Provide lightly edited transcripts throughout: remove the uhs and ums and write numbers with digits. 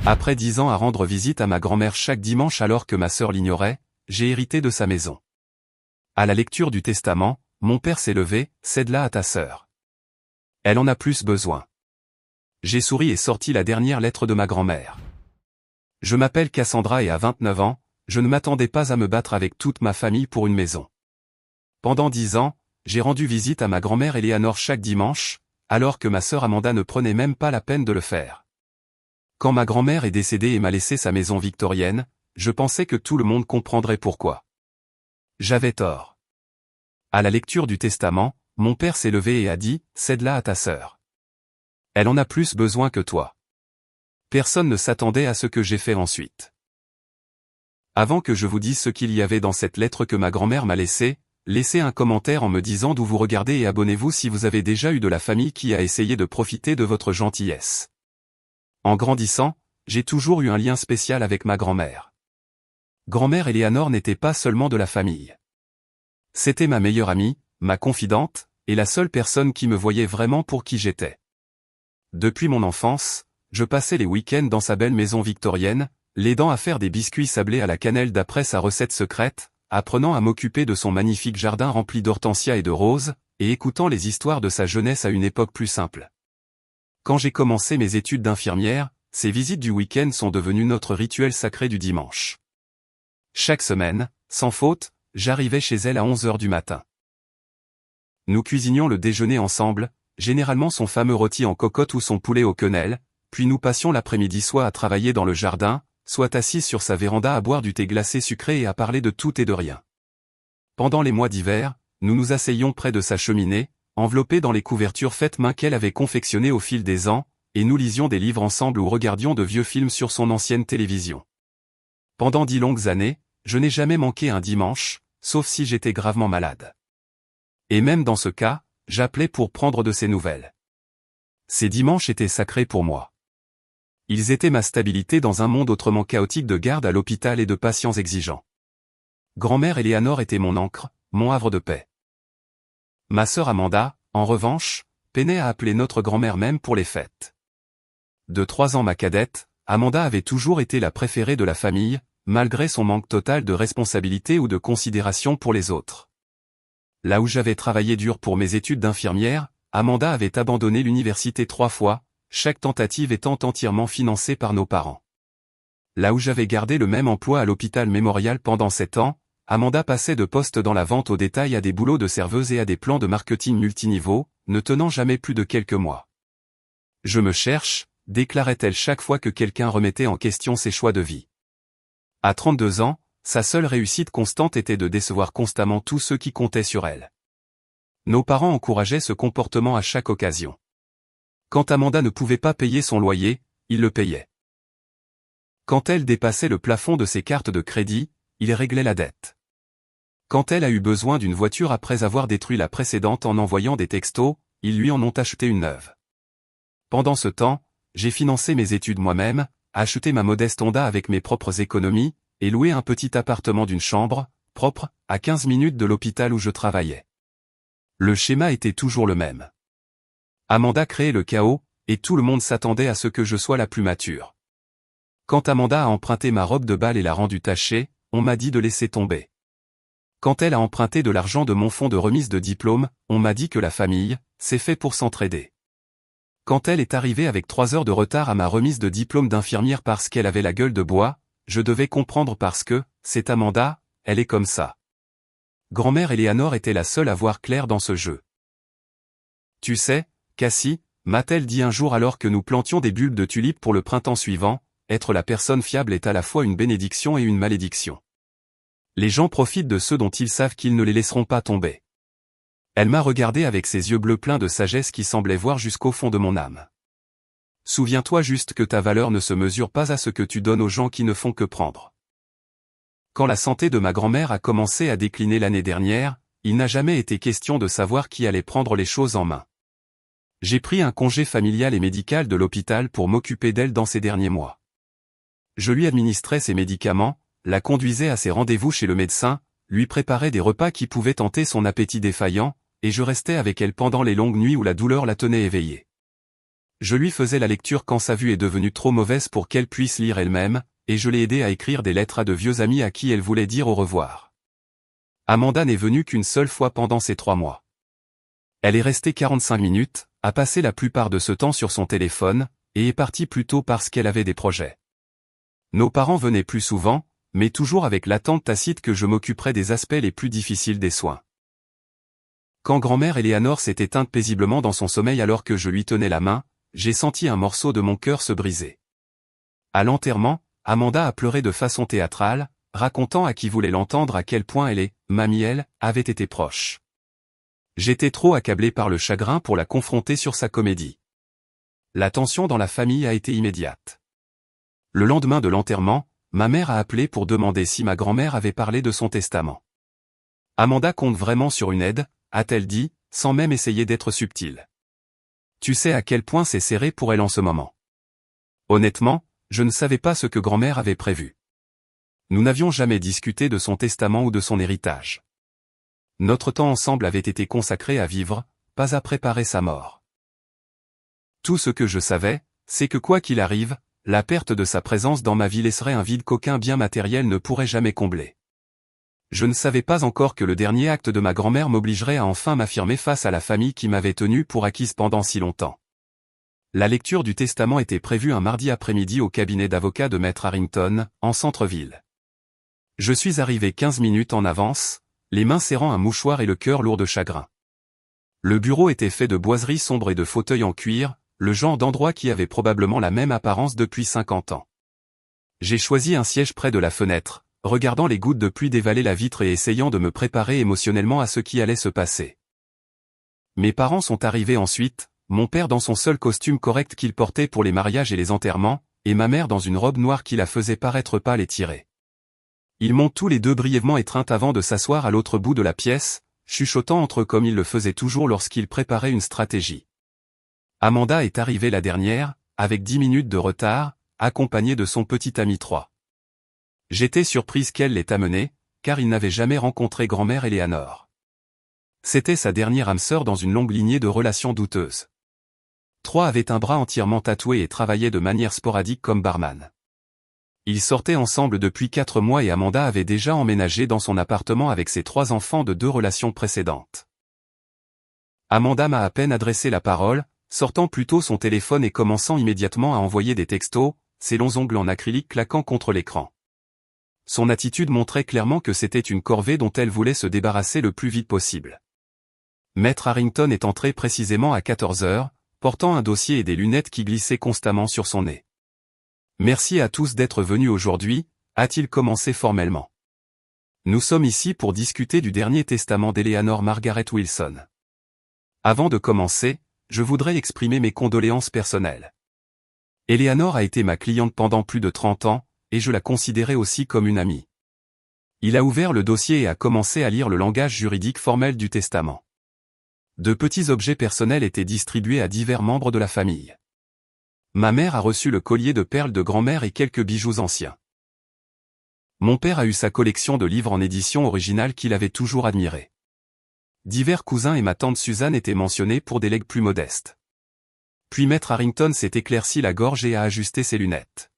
Après 10 ans à rendre visite à ma grand-mère chaque dimanche alors que ma sœur l'ignorait, j'ai hérité de sa maison. À la lecture du testament, mon père s'est levé, cède-la à ta sœur. Elle en a plus besoin. J'ai souri et sorti la dernière lettre de ma grand-mère. Je m'appelle Cassandra et à 29 ans, je ne m'attendais pas à me battre avec toute ma famille pour une maison. Pendant 10 ans, j'ai rendu visite à ma grand-mère Eleanor chaque dimanche, alors que ma sœur Amanda ne prenait même pas la peine de le faire. Quand ma grand-mère est décédée et m'a laissé sa maison victorienne, je pensais que tout le monde comprendrait pourquoi. J'avais tort. À la lecture du testament, mon père s'est levé et a dit, cède-la à ta sœur. Elle en a plus besoin que toi. Personne ne s'attendait à ce que j'ai fait ensuite. Avant que je vous dise ce qu'il y avait dans cette lettre que ma grand-mère m'a laissée, laissez un commentaire en me disant d'où vous regardez et abonnez-vous si vous avez déjà eu de la famille qui a essayé de profiter de votre gentillesse. En grandissant, j'ai toujours eu un lien spécial avec ma grand-mère. Grand-mère Eleanor n'était pas seulement de la famille. C'était ma meilleure amie, ma confidente, et la seule personne qui me voyait vraiment pour qui j'étais. Depuis mon enfance, je passais les week-ends dans sa belle maison victorienne, l'aidant à faire des biscuits sablés à la cannelle d'après sa recette secrète, apprenant à m'occuper de son magnifique jardin rempli d'hortensias et de roses, et écoutant les histoires de sa jeunesse à une époque plus simple. Quand j'ai commencé mes études d'infirmière, ces visites du week-end sont devenues notre rituel sacré du dimanche. Chaque semaine, sans faute, j'arrivais chez elle à 11 h du matin. Nous cuisinions le déjeuner ensemble, généralement son fameux rôti en cocotte ou son poulet au quenelle, puis nous passions l'après-midi soit à travailler dans le jardin, soit assises sur sa véranda à boire du thé glacé sucré et à parler de tout et de rien. Pendant les mois d'hiver, nous nous asseyions près de sa cheminée, enveloppés dans les couvertures faites main qu'elle avait confectionnées au fil des ans, et nous lisions des livres ensemble ou regardions de vieux films sur son ancienne télévision. Pendant 10 longues années, je n'ai jamais manqué un dimanche, sauf si j'étais gravement malade. Et même dans ce cas, j'appelais pour prendre de ses nouvelles. Ces dimanches étaient sacrés pour moi. Ils étaient ma stabilité dans un monde autrement chaotique de garde à l'hôpital et de patients exigeants. Grand-mère Eleanor était mon ancre, mon havre de paix. Ma sœur Amanda, en revanche, peinait à appeler notre grand-mère même pour les fêtes. De 3 ans ma cadette, Amanda avait toujours été la préférée de la famille, malgré son manque total de responsabilité ou de considération pour les autres. Là où j'avais travaillé dur pour mes études d'infirmière, Amanda avait abandonné l'université 3 fois, chaque tentative étant entièrement financée par nos parents. Là où j'avais gardé le même emploi à l'hôpital Mémorial pendant 7 ans, Amanda passait de poste dans la vente au détail à des boulots de serveuse et à des plans de marketing multiniveau, ne tenant jamais plus de quelques mois. Je me cherche, déclarait-elle chaque fois que quelqu'un remettait en question ses choix de vie. À 32 ans, sa seule réussite constante était de décevoir constamment tous ceux qui comptaient sur elle. Nos parents encourageaient ce comportement à chaque occasion. Quand Amanda ne pouvait pas payer son loyer, il le payait. Quand elle dépassait le plafond de ses cartes de crédit, il réglait la dette. Quand elle a eu besoin d'une voiture après avoir détruit la précédente en envoyant des textos, ils lui en ont acheté une neuve. Pendant ce temps, j'ai financé mes études moi-même, acheté ma modeste Honda avec mes propres économies, et loué un petit appartement d'une chambre, propre, à 15 minutes de l'hôpital où je travaillais. Le schéma était toujours le même. Amanda créait le chaos, et tout le monde s'attendait à ce que je sois la plus mature. Quand Amanda a emprunté ma robe de bal et l'a rendue tachée, on m'a dit de laisser tomber. Quand elle a emprunté de l'argent de mon fonds de remise de diplôme, on m'a dit que la famille, c'est fait pour s'entraider. Quand elle est arrivée avec 3 heures de retard à ma remise de diplôme d'infirmière parce qu'elle avait la gueule de bois, je devais comprendre parce que, c'est Amanda, elle est comme ça. Grand-mère Eleanor était la seule à voir clair dans ce jeu. Tu sais, Cassie, m'a-t-elle dit un jour alors que nous plantions des bulbes de tulipes pour le printemps suivant, être la personne fiable est à la fois une bénédiction et une malédiction. Les gens profitent de ceux dont ils savent qu'ils ne les laisseront pas tomber. Elle m'a regardé avec ses yeux bleus pleins de sagesse qui semblaient voir jusqu'au fond de mon âme. Souviens-toi juste que ta valeur ne se mesure pas à ce que tu donnes aux gens qui ne font que prendre. Quand la santé de ma grand-mère a commencé à décliner l'année dernière, il n'a jamais été question de savoir qui allait prendre les choses en main. J'ai pris un congé familial et médical de l'hôpital pour m'occuper d'elle dans ces derniers mois. Je lui administrais ses médicaments, la conduisais à ses rendez-vous chez le médecin, lui préparais des repas qui pouvaient tenter son appétit défaillant, et je restais avec elle pendant les longues nuits où la douleur la tenait éveillée. Je lui faisais la lecture quand sa vue est devenue trop mauvaise pour qu'elle puisse lire elle-même, et je l'ai aidée à écrire des lettres à de vieux amis à qui elle voulait dire au revoir. Amanda n'est venue qu'une seule fois pendant ces 3 mois. Elle est restée 45 minutes, a passé la plupart de ce temps sur son téléphone, et est partie plus tôt parce qu'elle avait des projets. Nos parents venaient plus souvent, mais toujours avec l'attente tacite que je m'occuperais des aspects les plus difficiles des soins. Quand grand-mère Eleanor s'est éteinte paisiblement dans son sommeil alors que je lui tenais la main, j'ai senti un morceau de mon cœur se briser. À l'enterrement, Amanda a pleuré de façon théâtrale, racontant à qui voulait l'entendre à quel point elle et mamie elle avaient été proches. J'étais trop accablé par le chagrin pour la confronter sur sa comédie. La tension dans la famille a été immédiate. Le lendemain de l'enterrement, ma mère a appelé pour demander si ma grand-mère avait parlé de son testament. Amanda compte vraiment sur une aide, a-t-elle dit, sans même essayer d'être subtile. Tu sais à quel point c'est serré pour elle en ce moment. Honnêtement, je ne savais pas ce que grand-mère avait prévu. Nous n'avions jamais discuté de son testament ou de son héritage. Notre temps ensemble avait été consacré à vivre, pas à préparer sa mort. Tout ce que je savais, c'est que quoi qu'il arrive, la perte de sa présence dans ma vie laisserait un vide qu'aucun bien matériel ne pourrait jamais combler. Je ne savais pas encore que le dernier acte de ma grand-mère m'obligerait à enfin m'affirmer face à la famille qui m'avait tenu pour acquise pendant si longtemps. La lecture du testament était prévue un mardi après-midi au cabinet d'avocat de Maître Harrington, en centre-ville. Je suis arrivé 15 minutes en avance, les mains serrant un mouchoir et le cœur lourd de chagrin. Le bureau était fait de boiseries sombres et de fauteuils en cuir, le genre d'endroit qui avait probablement la même apparence depuis 50 ans. J'ai choisi un siège près de la fenêtre, regardant les gouttes de pluie dévaler la vitre et essayant de me préparer émotionnellement à ce qui allait se passer. Mes parents sont arrivés ensuite, mon père dans son seul costume correct qu'il portait pour les mariages et les enterrements, et ma mère dans une robe noire qui la faisait paraître pâle et tirée. Ils m'ont tous les deux brièvement étreinte avant de s'asseoir à l'autre bout de la pièce, chuchotant entre eux comme ils le faisaient toujours lorsqu'ils préparaient une stratégie. Amanda est arrivée la dernière, avec 10 minutes de retard, accompagnée de son petit ami 3. J'étais surprise qu'elle l'ait amenée, car il n'avait jamais rencontré grand-mère Eleanor. C'était sa dernière âme sœur dans une longue lignée de relations douteuses. 3 avait un bras entièrement tatoué et travaillait de manière sporadique comme barman. Ils sortaient ensemble depuis 4 mois et Amanda avait déjà emménagé dans son appartement avec ses 3 enfants de 2 relations précédentes. Amanda m'a à peine adressé la parole, sortant plutôt son téléphone et commençant immédiatement à envoyer des textos, ses longs ongles en acrylique claquant contre l'écran. Son attitude montrait clairement que c'était une corvée dont elle voulait se débarrasser le plus vite possible. Maître Harrington est entré précisément à 14 heures, portant un dossier et des lunettes qui glissaient constamment sur son nez. Merci à tous d'être venus aujourd'hui, a-t-il commencé formellement. Nous sommes ici pour discuter du dernier testament d'Eleanor Margaret Wilson. Avant de commencer, je voudrais exprimer mes condoléances personnelles. Eleanor a été ma cliente pendant plus de 30 ans, et je la considérais aussi comme une amie. Il a ouvert le dossier et a commencé à lire le langage juridique formel du testament. De petits objets personnels étaient distribués à divers membres de la famille. Ma mère a reçu le collier de perles de grand-mère et quelques bijoux anciens. Mon père a eu sa collection de livres en édition originale qu'il avait toujours admirée. Divers cousins et ma tante Suzanne étaient mentionnés pour des legs plus modestes. Puis Maître Harrington s'est éclairci la gorge et a ajusté ses lunettes.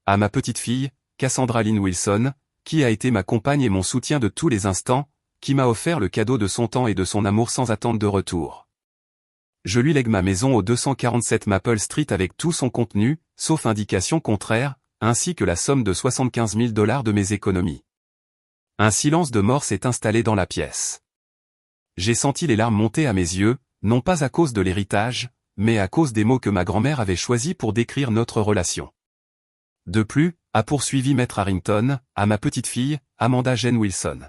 À ma petite fille, Cassandra Lynn Wilson, qui a été ma compagne et mon soutien de tous les instants, qui m'a offert le cadeau de son temps et de son amour sans attente de retour. Je lui lègue ma maison au 247 Maple Street avec tout son contenu, sauf indication contraire, ainsi que la somme de $75 000 de mes économies. Un silence de mort s'est installé dans la pièce. J'ai senti les larmes monter à mes yeux, non pas à cause de l'héritage, mais à cause des mots que ma grand-mère avait choisis pour décrire notre relation. De plus, a poursuivi Maître Harrington, à ma petite fille, Amanda Jane Wilson.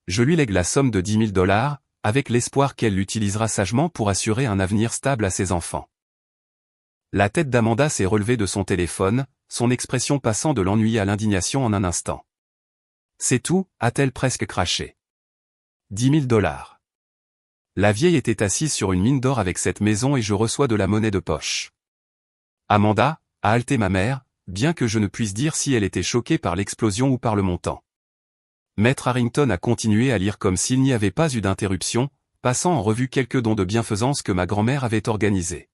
Je lui lègue la somme de $10 000, avec l'espoir qu'elle l'utilisera sagement pour assurer un avenir stable à ses enfants. La tête d'Amanda s'est relevée de son téléphone, son expression passant de l'ennui à l'indignation en un instant. C'est tout, a-t-elle presque craché. $10 000. La vieille était assise sur une mine d'or avec cette maison et je reçois de la monnaie de poche. Amanda, a haleté ma mère, bien que je ne puisse dire si elle était choquée par l'explosion ou par le montant. Maître Harrington a continué à lire comme s'il n'y avait pas eu d'interruption, passant en revue quelques dons de bienfaisance que ma grand-mère avait organisés.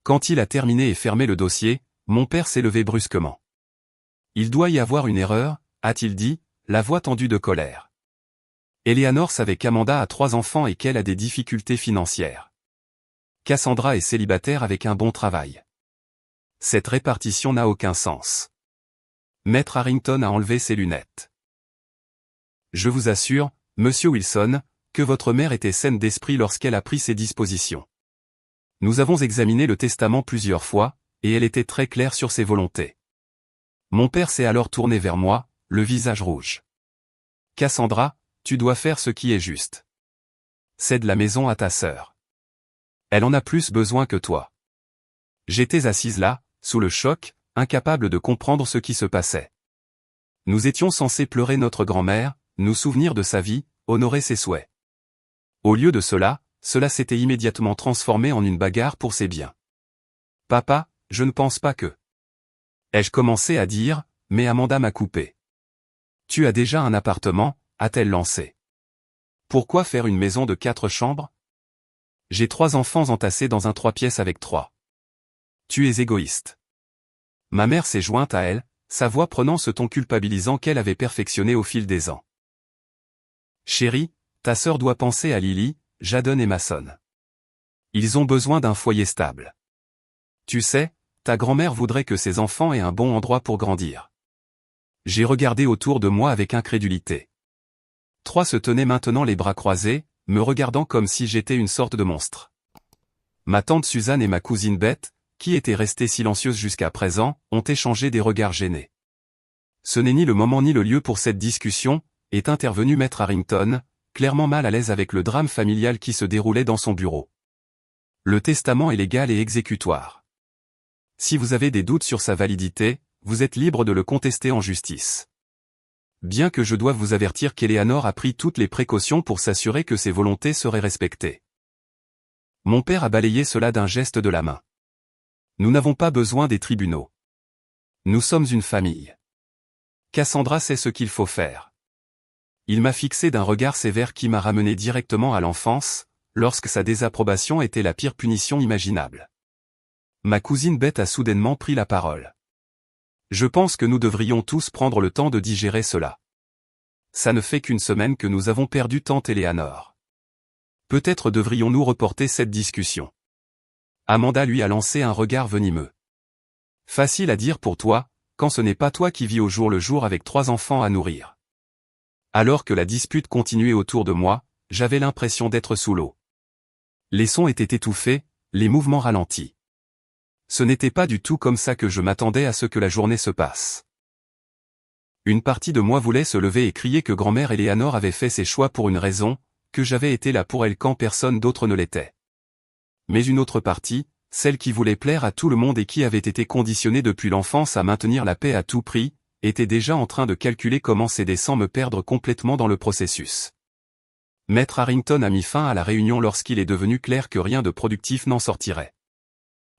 Quand il a terminé et fermé le dossier, mon père s'est levé brusquement. Il doit y avoir une erreur, a-t-il dit, la voix tendue de colère. Eleanor savait qu'Amanda a 3 enfants et qu'elle a des difficultés financières. Cassandra est célibataire avec un bon travail. Cette répartition n'a aucun sens. Maître Harrington a enlevé ses lunettes. Je vous assure, Monsieur Wilson, que votre mère était saine d'esprit lorsqu'elle a pris ses dispositions. Nous avons examiné le testament plusieurs fois, et elle était très claire sur ses volontés. Mon père s'est alors tourné vers moi, le visage rouge. Cassandra, tu dois faire ce qui est juste. Cède la maison à ta sœur. Elle en a plus besoin que toi. J'étais assise là, sous le choc, incapable de comprendre ce qui se passait. Nous étions censés pleurer notre grand-mère, nous souvenir de sa vie, honorer ses souhaits. Au lieu de cela s'était immédiatement transformé en une bagarre pour ses biens. Papa, je ne pense pas que... Ai-je commencé à dire, mais Amanda m'a coupé. Tu as déjà un appartement, a-t-elle lancé. Pourquoi faire une maison de 4 chambres? J'ai 3 enfants entassés dans un 3 pièces avec 3. Tu es égoïste. Ma mère s'est jointe à elle, sa voix prenant ce ton culpabilisant qu'elle avait perfectionné au fil des ans. Chérie, ta sœur doit penser à Lily, Jadon et Mason. Ils ont besoin d'un foyer stable. Tu sais, ta grand-mère voudrait que ses enfants aient un bon endroit pour grandir. J'ai regardé autour de moi avec incrédulité. 3 se tenaient maintenant les bras croisés, me regardant comme si j'étais une sorte de monstre. Ma tante Suzanne et ma cousine Beth, qui étaient restées silencieuses jusqu'à présent, ont échangé des regards gênés. Ce n'est ni le moment ni le lieu pour cette discussion, est intervenu Maître Harrington, clairement mal à l'aise avec le drame familial qui se déroulait dans son bureau. Le testament est légal et exécutoire. Si vous avez des doutes sur sa validité, vous êtes libre de le contester en justice. Bien que je doive vous avertir qu'Eleanor a pris toutes les précautions pour s'assurer que ses volontés seraient respectées. Mon père a balayé cela d'un geste de la main. Nous n'avons pas besoin des tribunaux. Nous sommes une famille. Cassandra sait ce qu'il faut faire. Il m'a fixé d'un regard sévère qui m'a ramené directement à l'enfance, lorsque sa désapprobation était la pire punition imaginable. Ma cousine Beth a soudainement pris la parole. Je pense que nous devrions tous prendre le temps de digérer cela. Ça ne fait qu'une semaine que nous avons perdu tante Eleanor. Peut-être devrions-nous reporter cette discussion. Amanda lui a lancé un regard venimeux. Facile à dire pour toi, quand ce n'est pas toi qui vis au jour le jour avec 3 enfants à nourrir. Alors que la dispute continuait autour de moi, j'avais l'impression d'être sous l'eau. Les sons étaient étouffés, les mouvements ralentis. Ce n'était pas du tout comme ça que je m'attendais à ce que la journée se passe. Une partie de moi voulait se lever et crier que grand-mère Eleanor avait fait ses choix pour une raison, que j'avais été là pour elle quand personne d'autre ne l'était. Mais une autre partie, celle qui voulait plaire à tout le monde et qui avait été conditionnée depuis l'enfance à maintenir la paix à tout prix, était déjà en train de calculer comment s'aider sans me perdre complètement dans le processus. Maître Harrington a mis fin à la réunion lorsqu'il est devenu clair que rien de productif n'en sortirait.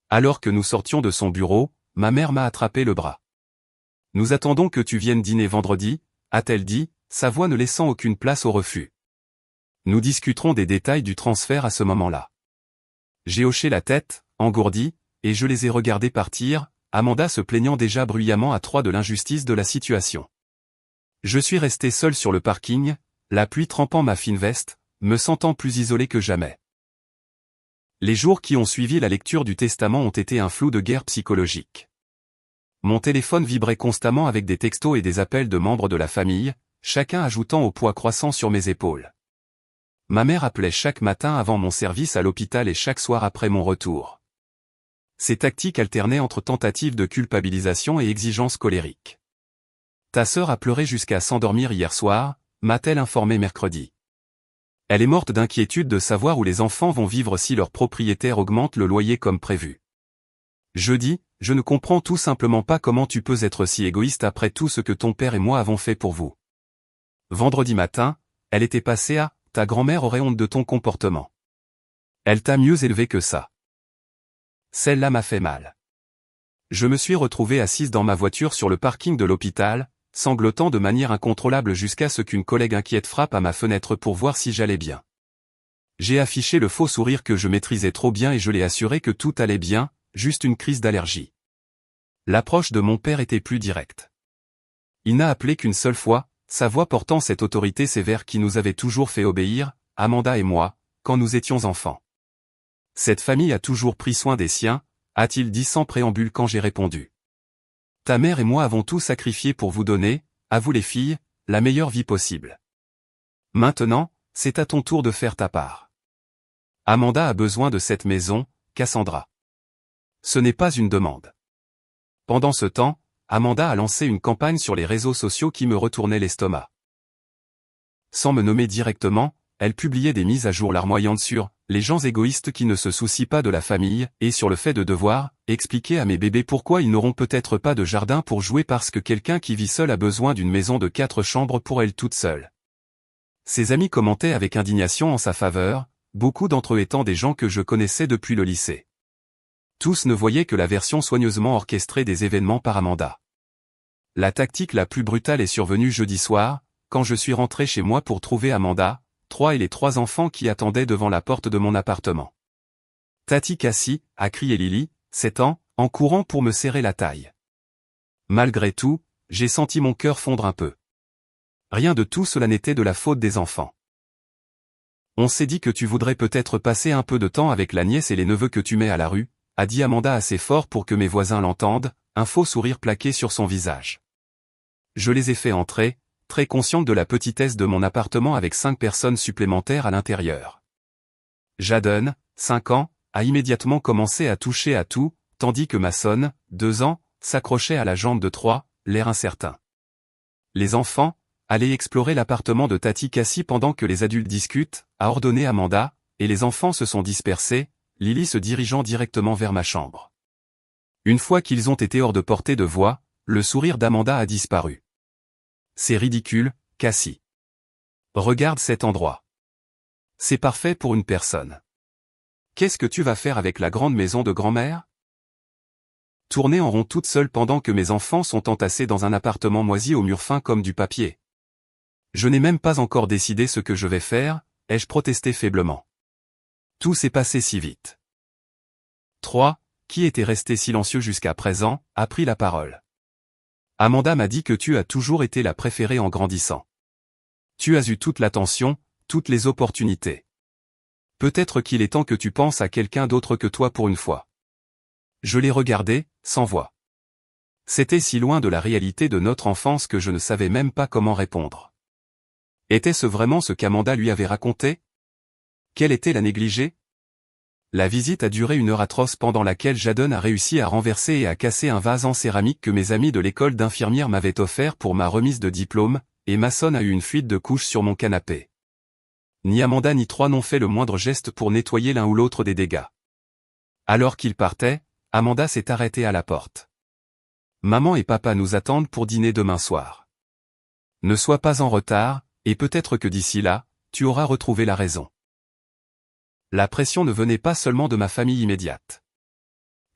Alors que nous sortions de son bureau, ma mère m'a attrapé le bras. « Nous attendons que tu viennes dîner vendredi », a-t-elle dit, sa voix ne laissant aucune place au refus. Nous discuterons des détails du transfert à ce moment-là. J'ai hoché la tête, engourdi, et je les ai regardés partir, Amanda se plaignant déjà bruyamment à 3 de l'injustice de la situation. Je suis resté seul sur le parking, la pluie trempant ma fine veste, me sentant plus isolé que jamais. Les jours qui ont suivi la lecture du testament ont été un flou de guerre psychologique. Mon téléphone vibrait constamment avec des textos et des appels de membres de la famille, chacun ajoutant au poids croissant sur mes épaules. Ma mère appelait chaque matin avant mon service à l'hôpital et chaque soir après mon retour. Ces tactiques alternaient entre tentatives de culpabilisation et exigences colériques. Ta sœur a pleuré jusqu'à s'endormir hier soir, m'a-t-elle informé mercredi. Elle est morte d'inquiétude de savoir où les enfants vont vivre si leur propriétaire augmente le loyer comme prévu. Jeudi, je ne comprends tout simplement pas comment tu peux être si égoïste après tout ce que ton père et moi avons fait pour vous. Vendredi matin, elle était passée à « ta grand-mère aurait honte de ton comportement. Elle t'a mieux élevé que ça. » Celle-là m'a fait mal. Je me suis retrouvé assise dans ma voiture sur le parking de l'hôpital, sanglotant de manière incontrôlable jusqu'à ce qu'une collègue inquiète frappe à ma fenêtre pour voir si j'allais bien. J'ai affiché le faux sourire que je maîtrisais trop bien et je l'ai assuré que tout allait bien, juste une crise d'allergie. L'approche de mon père était plus directe. Il n'a appelé qu'une seule fois, sa voix portant cette autorité sévère qui nous avait toujours fait obéir, Amanda et moi, quand nous étions enfants. Cette famille a toujours pris soin des siens, a-t-il dit sans préambule quand j'ai répondu. Ta mère et moi avons tout sacrifié pour vous donner, à vous les filles, la meilleure vie possible. Maintenant, c'est à ton tour de faire ta part. Amanda a besoin de cette maison, Cassandra. Ce n'est pas une demande. Pendant ce temps, Amanda a lancé une campagne sur les réseaux sociaux qui me retournait l'estomac. Sans me nommer directement, elle publiait des mises à jour larmoyantes sur « les gens égoïstes qui ne se soucient pas de la famille » et sur le fait de devoir « expliquer à mes bébés pourquoi ils n'auront peut-être pas de jardin pour jouer parce que quelqu'un qui vit seul a besoin d'une maison de 4 chambres pour elle toute seule ». Ses amis commentaient avec indignation en sa faveur, beaucoup d'entre eux étant des gens que je connaissais depuis le lycée. Tous ne voyaient que la version soigneusement orchestrée des événements par Amanda. La tactique la plus brutale est survenue jeudi soir, quand je suis rentré chez moi pour trouver Amanda, 3 et les 3 enfants qui attendaient devant la porte de mon appartement. Tati Cassie, a crié Lily, 7 ans, en courant pour me serrer la taille. Malgré tout, j'ai senti mon cœur fondre un peu. Rien de tout cela n'était de la faute des enfants. On s'est dit que tu voudrais peut-être passer un peu de temps avec la nièce et les neveux que tu mets à la rue, a dit Amanda assez fort pour que mes voisins l'entendent, un faux sourire plaqué sur son visage. Je les ai fait entrer, très consciente de la petitesse de mon appartement avec 5 personnes supplémentaires à l'intérieur. Jadon, 5 ans, a immédiatement commencé à toucher à tout, tandis que Mason, 2 ans, s'accrochait à la jambe de 3, l'air incertain. Les enfants, allez explorer l'appartement de Tati Cassie pendant que les adultes discutent, a ordonné Amanda, et les enfants se sont dispersés, Lily se dirigeant directement vers ma chambre. Une fois qu'ils ont été hors de portée de voix, le sourire d'Amanda a disparu. C'est ridicule, Cassie. Regarde cet endroit. C'est parfait pour une personne. Qu'est-ce que tu vas faire avec la grande maison de grand-mère? Tourner en rond toute seule pendant que mes enfants sont entassés dans un appartement moisi aux murs fins comme du papier. Je n'ai même pas encore décidé ce que je vais faire, ai-je protesté faiblement. Tout s'est passé si vite. 3, qui était resté silencieux jusqu'à présent, a pris la parole. Amanda m'a dit que tu as toujours été la préférée en grandissant. Tu as eu toute l'attention, toutes les opportunités. Peut-être qu'il est temps que tu penses à quelqu'un d'autre que toi pour une fois. Je l'ai regardé, sans voix. C'était si loin de la réalité de notre enfance que je ne savais même pas comment répondre. Était-ce vraiment ce qu'Amanda lui avait raconté? Quelle était la négligée? La visite a duré une heure atroce pendant laquelle Jadon a réussi à renverser et à casser un vase en céramique que mes amis de l'école d'infirmière m'avaient offert pour ma remise de diplôme, et Mason a eu une fuite de couches sur mon canapé. Ni Amanda ni 3 n'ont fait le moindre geste pour nettoyer l'un ou l'autre des dégâts. Alors qu'ils partaient, Amanda s'est arrêtée à la porte. Maman et papa nous attendent pour dîner demain soir. Ne sois pas en retard, et peut-être que d'ici là, tu auras retrouvé la raison. La pression ne venait pas seulement de ma famille immédiate.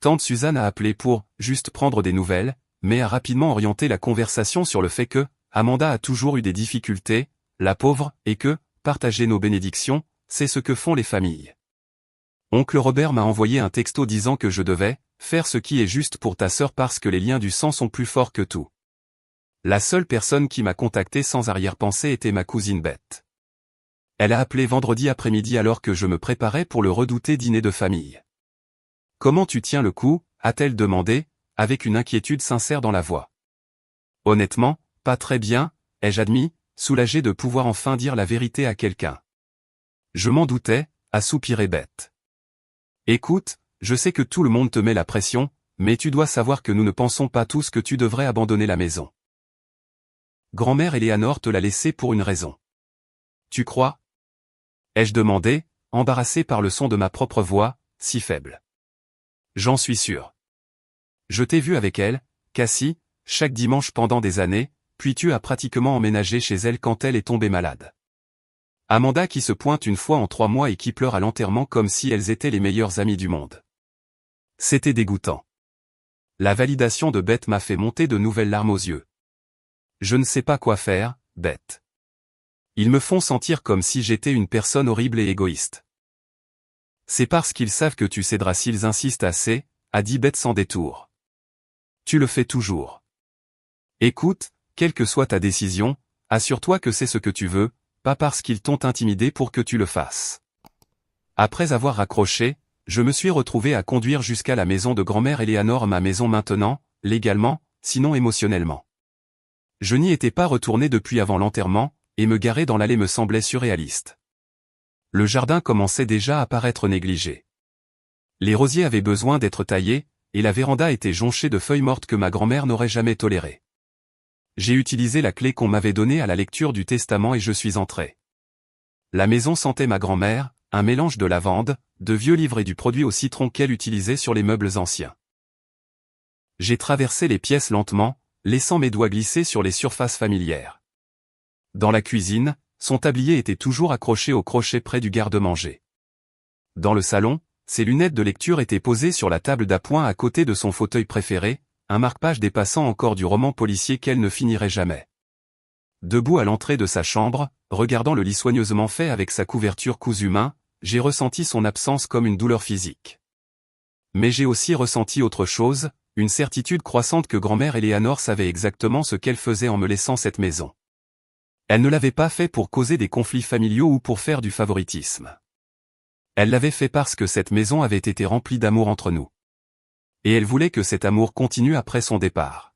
Tante Suzanne a appelé pour, juste prendre des nouvelles, mais a rapidement orienté la conversation sur le fait que, Amanda a toujours eu des difficultés, la pauvre, et que, partager nos bénédictions, c'est ce que font les familles. Oncle Robert m'a envoyé un texto disant que je devais, faire ce qui est juste pour ta sœur parce que les liens du sang sont plus forts que tout. La seule personne qui m'a contacté sans arrière-pensée était ma cousine Beth. Elle a appelé vendredi après-midi alors que je me préparais pour le redouté dîner de famille. « Comment tu tiens le coup ?» a-t-elle demandé, avec une inquiétude sincère dans la voix. « Honnêtement, pas très bien, ai-je admis, soulagé de pouvoir enfin dire la vérité à quelqu'un. »« Je m'en doutais, » a soupiré Beth. « Écoute, je sais que tout le monde te met la pression, mais tu dois savoir que nous ne pensons pas tous que tu devrais abandonner la maison. Grand-mère Eleanor te l'a laissée pour une raison. Tu crois ? Ai-je demandé, embarrassé par le son de ma propre voix, si faible. J'en suis sûr. Je t'ai vu avec elle, Cassie, chaque dimanche pendant des années, puis tu as pratiquement emménagé chez elle quand elle est tombée malade. Amanda qui se pointe une fois en 3 mois et qui pleure à l'enterrement comme si elles étaient les meilleures amies du monde. C'était dégoûtant. La validation de Beth m'a fait monter de nouvelles larmes aux yeux. Je ne sais pas quoi faire, Beth. Ils me font sentir comme si j'étais une personne horrible et égoïste. C'est parce qu'ils savent que tu céderas s'ils insistent assez, a dit Beth sans détour. Tu le fais toujours. Écoute, quelle que soit ta décision, assure-toi que c'est ce que tu veux, pas parce qu'ils t'ont intimidé pour que tu le fasses. Après avoir raccroché, je me suis retrouvé à conduire jusqu'à la maison de grand-mère Eleanor, ma maison maintenant, légalement, sinon émotionnellement. Je n'y étais pas retourné depuis avant l'enterrement, et me garer dans l'allée me semblait surréaliste. Le jardin commençait déjà à paraître négligé. Les rosiers avaient besoin d'être taillés, et la véranda était jonchée de feuilles mortes que ma grand-mère n'aurait jamais tolérées. J'ai utilisé la clé qu'on m'avait donnée à la lecture du testament et je suis entré. La maison sentait ma grand-mère, un mélange de lavande, de vieux livres et du produit au citron qu'elle utilisait sur les meubles anciens. J'ai traversé les pièces lentement, laissant mes doigts glisser sur les surfaces familières. Dans la cuisine, son tablier était toujours accroché au crochet près du garde-manger. Dans le salon, ses lunettes de lecture étaient posées sur la table d'appoint à côté de son fauteuil préféré, un marque-page dépassant encore du roman policier qu'elle ne finirait jamais. Debout à l'entrée de sa chambre, regardant le lit soigneusement fait avec sa couverture cousu main, j'ai ressenti son absence comme une douleur physique. Mais j'ai aussi ressenti autre chose, une certitude croissante que grand-mère Eleanor savait exactement ce qu'elle faisait en me laissant cette maison. Elle ne l'avait pas fait pour causer des conflits familiaux ou pour faire du favoritisme. Elle l'avait fait parce que cette maison avait été remplie d'amour entre nous. Et elle voulait que cet amour continue après son départ.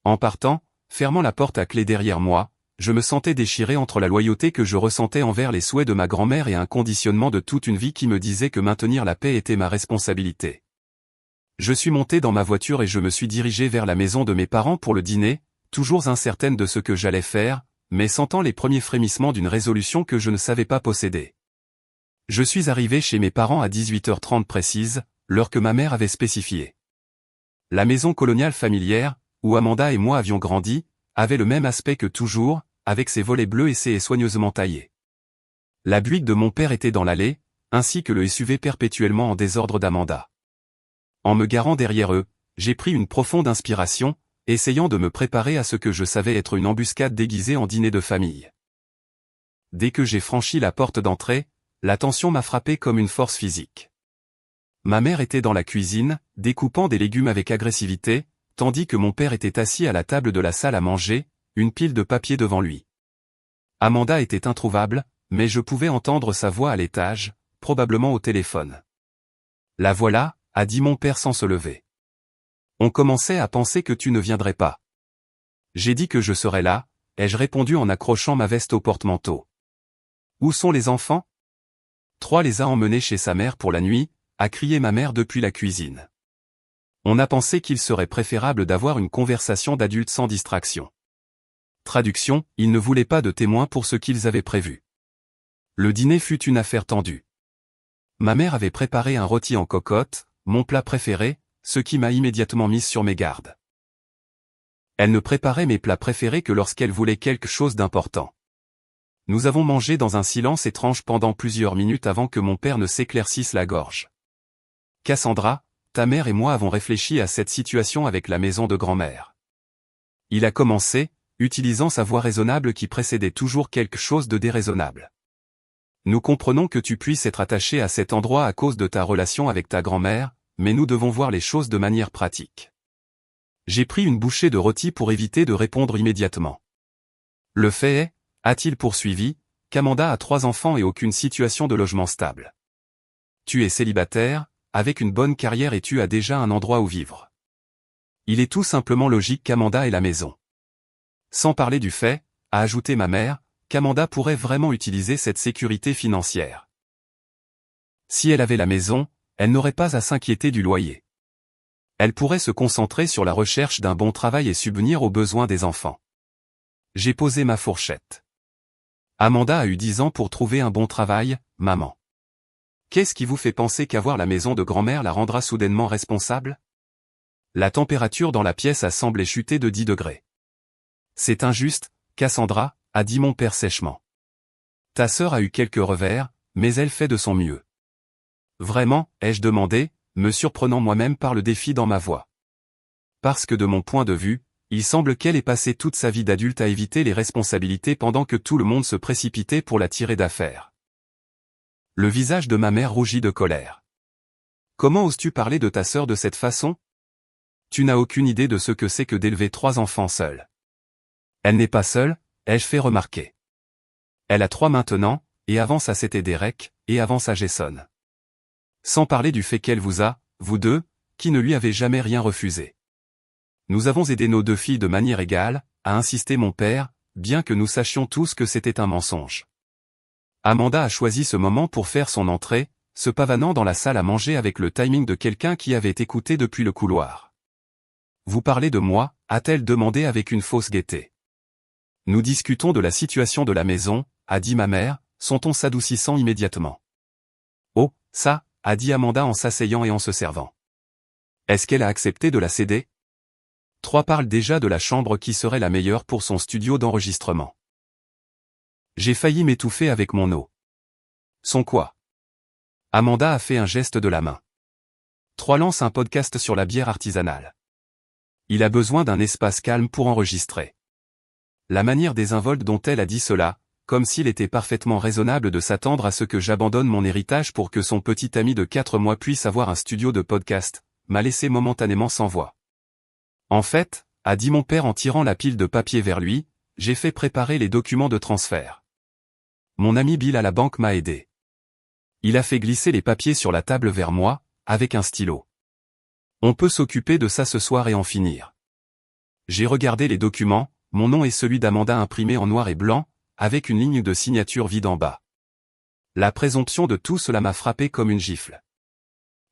En partant, fermant la porte à clé derrière moi, je me sentais déchiré entre la loyauté que je ressentais envers les souhaits de ma grand-mère et un conditionnement de toute une vie qui me disait que maintenir la paix était ma responsabilité. Je suis monté dans ma voiture et je me suis dirigé vers la maison de mes parents pour le dîner, toujours incertaine de ce que j'allais faire, mais sentant les premiers frémissements d'une résolution que je ne savais pas posséder. Je suis arrivé chez mes parents à 18h30 précise, l'heure que ma mère avait spécifiée. La maison coloniale familière, où Amanda et moi avions grandi, avait le même aspect que toujours, avec ses volets bleus et ses haies soigneusement taillées. La Buick de mon père était dans l'allée, ainsi que le SUV perpétuellement en désordre d'Amanda. En me garant derrière eux, j'ai pris une profonde inspiration, essayant de me préparer à ce que je savais être une embuscade déguisée en dîner de famille. Dès que j'ai franchi la porte d'entrée, la tension m'a frappé comme une force physique. Ma mère était dans la cuisine, découpant des légumes avec agressivité, tandis que mon père était assis à la table de la salle à manger, une pile de papier devant lui. Amanda était introuvable, mais je pouvais entendre sa voix à l'étage, probablement au téléphone. La voilà, a dit mon père sans se lever. On commençait à penser que tu ne viendrais pas. J'ai dit que je serais là, ai-je répondu en accrochant ma veste au porte-manteau. Où sont les enfants? 3 les a emmenés chez sa mère pour la nuit, a crié ma mère depuis la cuisine. On a pensé qu'il serait préférable d'avoir une conversation d'adultes sans distraction. Traduction, ils ne voulaient pas de témoins pour ce qu'ils avaient prévu. Le dîner fut une affaire tendue. Ma mère avait préparé un rôti en cocotte, mon plat préféré, ce qui m'a immédiatement mise sur mes gardes. Elle ne préparait mes plats préférés que lorsqu'elle voulait quelque chose d'important. Nous avons mangé dans un silence étrange pendant plusieurs minutes avant que mon père ne s'éclaircisse la gorge. Cassandra, ta mère et moi avons réfléchi à cette situation avec la maison de grand-mère. Il a commencé, utilisant sa voix raisonnable qui précédait toujours quelque chose de déraisonnable. Nous comprenons que tu puisses être attaché à cet endroit à cause de ta relation avec ta grand-mère, mais nous devons voir les choses de manière pratique. J'ai pris une bouchée de rôti pour éviter de répondre immédiatement. Le fait est, a-t-il poursuivi, qu'Amanda a 3 enfants et aucune situation de logement stable. Tu es célibataire, avec une bonne carrière et tu as déjà un endroit où vivre. Il est tout simplement logique qu'Amanda ait la maison. Sans parler du fait, a ajouté ma mère, qu'Amanda pourrait vraiment utiliser cette sécurité financière. Si elle avait la maison, elle n'aurait pas à s'inquiéter du loyer. Elle pourrait se concentrer sur la recherche d'un bon travail et subvenir aux besoins des enfants. J'ai posé ma fourchette. Amanda a eu 10 ans pour trouver un bon travail, maman. Qu'est-ce qui vous fait penser qu'avoir la maison de grand-mère la rendra soudainement responsable? La température dans la pièce a semblé chuter de 10 degrés. C'est injuste, Cassandra, a dit mon père sèchement. Ta sœur a eu quelques revers, mais elle fait de son mieux. Vraiment, ai-je demandé, me surprenant moi-même par le défi dans ma voix. Parce que de mon point de vue, il semble qu'elle ait passé toute sa vie d'adulte à éviter les responsabilités pendant que tout le monde se précipitait pour la tirer d'affaire. Le visage de ma mère rougit de colère. Comment oses-tu parler de ta sœur de cette façon? Tu n'as aucune idée de ce que c'est que d'élever 3 enfants seuls. Elle n'est pas seule, ai-je fait remarquer. Elle a 3 maintenant, et avant ça c'était Derek, et avant ça Jason. Sans parler du fait qu'elle vous a, vous deux, qui ne lui avez jamais rien refusé. Nous avons aidé nos 2 filles de manière égale, a insisté mon père, bien que nous sachions tous que c'était un mensonge. Amanda a choisi ce moment pour faire son entrée, se pavanant dans la salle à manger avec le timing de quelqu'un qui avait écouté depuis le couloir. Vous parlez de moi, a-t-elle demandé avec une fausse gaieté. Nous discutons de la situation de la maison, a dit ma mère, son ton s'adoucissant immédiatement. Oh, ça, a dit Amanda en s'asseyant et en se servant. Est-ce qu'elle a accepté de la céder? 3 parle déjà de la chambre qui serait la meilleure pour son studio d'enregistrement. J'ai failli m'étouffer avec mon eau. Son quoi? Amanda a fait un geste de la main. 3 lance un podcast sur la bière artisanale. Il a besoin d'un espace calme pour enregistrer. La manière désinvolte dont elle a dit cela, comme s'il était parfaitement raisonnable de s'attendre à ce que j'abandonne mon héritage pour que son petit ami de 4 mois puisse avoir un studio de podcast, m'a laissé momentanément sans voix. En fait, a dit mon père en tirant la pile de papier vers lui, j'ai fait préparer les documents de transfert. Mon ami Bill à la banque m'a aidé. Il a fait glisser les papiers sur la table vers moi, avec un stylo. On peut s'occuper de ça ce soir et en finir. J'ai regardé les documents, mon nom et celui d'Amanda imprimés en noir et blanc, avec une ligne de signature vide en bas. La présomption de tout cela m'a frappé comme une gifle.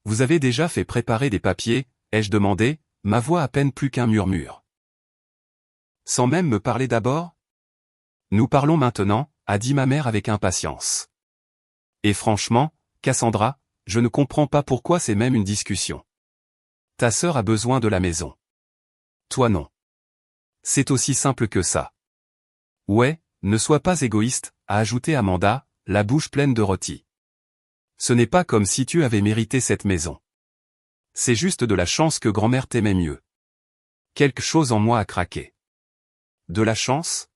Vous avez déjà fait préparer des papiers, ai-je demandé, ma voix à peine plus qu'un murmure. Sans même me parler d'abord? Nous parlons maintenant, a dit ma mère avec impatience. Et franchement, Cassandra, je ne comprends pas pourquoi c'est même une discussion. Ta sœur a besoin de la maison. Toi non. C'est aussi simple que ça. Ouais, ne sois pas égoïste, a ajouté Amanda, la bouche pleine de rôti. Ce n'est pas comme si tu avais mérité cette maison. C'est juste de la chance que grand-mère t'aimait mieux. Quelque chose en moi a craqué. De la chance?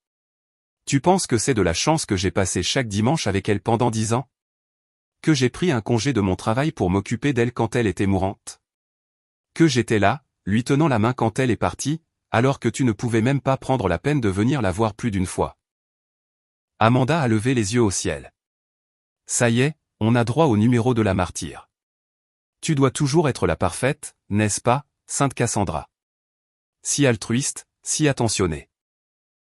Tu penses que c'est de la chance que j'ai passé chaque dimanche avec elle pendant 10 ans? Que j'ai pris un congé de mon travail pour m'occuper d'elle quand elle était mourante? Que j'étais là, lui tenant la main quand elle est partie, alors que tu ne pouvais même pas prendre la peine de venir la voir plus d'une fois? Amanda a levé les yeux au ciel. Ça y est, on a droit au numéro de la martyre. Tu dois toujours être la parfaite, n'est-ce pas, Sainte Cassandra? Si altruiste, si attentionnée.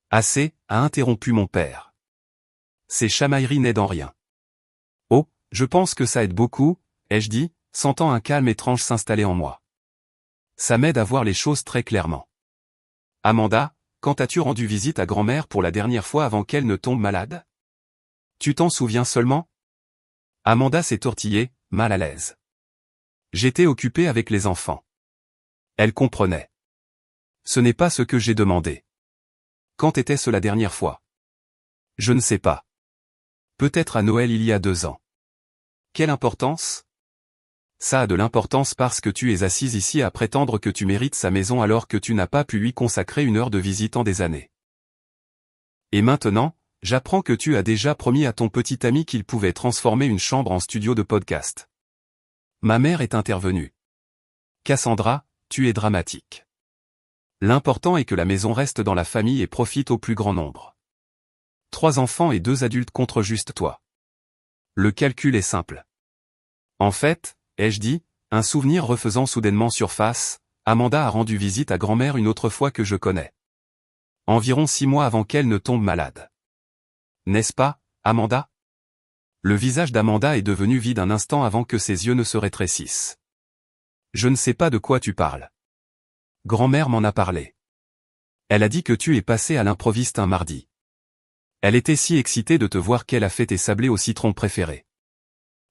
Assez, a interrompu mon père. Ces chamailleries n'aident en rien. Oh, je pense que ça aide beaucoup, ai-je dit, sentant un calme étrange s'installer en moi. Ça m'aide à voir les choses très clairement. Amanda, quand as-tu rendu visite à grand-mère pour la dernière fois avant qu'elle ne tombe malade? Tu t'en souviens seulement? Amanda s'est tortillée, mal à l'aise. J'étais occupé avec les enfants. Elle comprenait. Ce n'est pas ce que j'ai demandé. Quand était-ce la dernière fois? Je ne sais pas. Peut-être à Noël il y a 2 ans. Quelle importance? Ça a de l'importance parce que tu es assise ici à prétendre que tu mérites sa maison alors que tu n'as pas pu lui consacrer 1 heure de visite en des années. Et maintenant, j'apprends que tu as déjà promis à ton petit ami qu'il pouvait transformer une chambre en studio de podcast. Ma mère est intervenue. Cassandra, tu es dramatique. L'important est que la maison reste dans la famille et profite au plus grand nombre. 3 enfants et 2 adultes contre juste toi. Le calcul est simple. En fait, ai-je dit, un souvenir refaisant soudainement surface, Amanda a rendu visite à grand-mère une autre fois que je connais. Environ 6 mois avant qu'elle ne tombe malade. N'est-ce pas, Amanda? Le visage d'Amanda est devenu vide un instant avant que ses yeux ne se rétrécissent. Je ne sais pas de quoi tu parles. Grand-mère m'en a parlé. Elle a dit que tu es passé à l'improviste un mardi. Elle était si excitée de te voir qu'elle a fait tes sablés au citron préférés.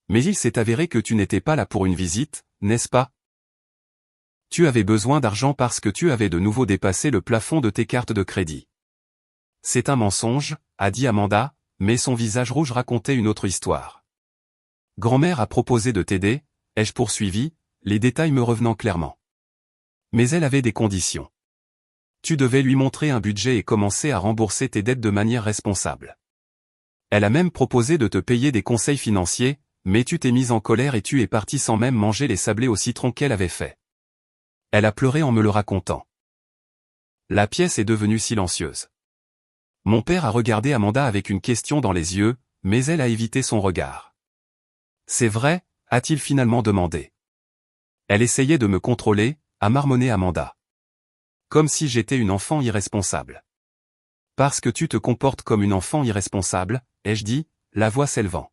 Mais il s'est avéré que tu n'étais pas là pour une visite, n'est-ce pas? Tu avais besoin d'argent parce que tu avais de nouveau dépassé le plafond de tes cartes de crédit. C'est un mensonge, a dit Amanda, mais son visage rouge racontait une autre histoire. Grand-mère a proposé de t'aider, ai-je poursuivi, les détails me revenant clairement. Mais elle avait des conditions. Tu devais lui montrer un budget et commencer à rembourser tes dettes de manière responsable. Elle a même proposé de te payer des conseils financiers, mais tu t'es mise en colère et tu es partie sans même manger les sablés au citron qu'elle avait fait. Elle a pleuré en me le racontant. La pièce est devenue silencieuse. Mon père a regardé Amanda avec une question dans les yeux, mais elle a évité son regard. C'est vrai, a-t-il finalement demandé. Elle essayait de me contrôler, a marmonné Amanda. Comme si j'étais une enfant irresponsable. Parce que tu te comportes comme une enfant irresponsable, ai-je dit, la voix s'élevant.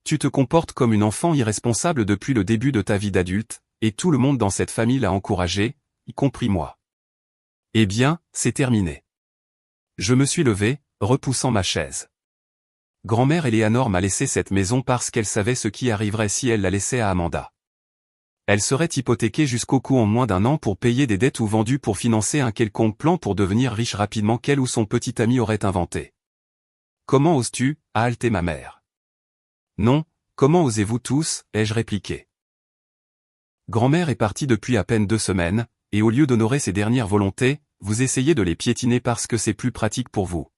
Tu te comportes comme une enfant irresponsable depuis le début de ta vie d'adulte, et tout le monde dans cette famille l'a encouragé, y compris moi. Eh bien, c'est terminé. Je me suis levé, repoussant ma chaise. Grand-mère Eleanor m'a laissé cette maison parce qu'elle savait ce qui arriverait si elle la laissait à Amanda. Elle serait hypothéquée jusqu'au cou en moins d'1 an pour payer des dettes ou vendue pour financer un quelconque plan pour devenir riche rapidement qu'elle ou son petit ami aurait inventé. Comment oses-tu, a haleté ma mère. Non, comment osez-vous tous, ai-je répliqué. Grand-mère est partie depuis à peine 2 semaines, et au lieu d'honorer ses dernières volontés, vous essayez de les piétiner parce que c'est plus pratique pour vous.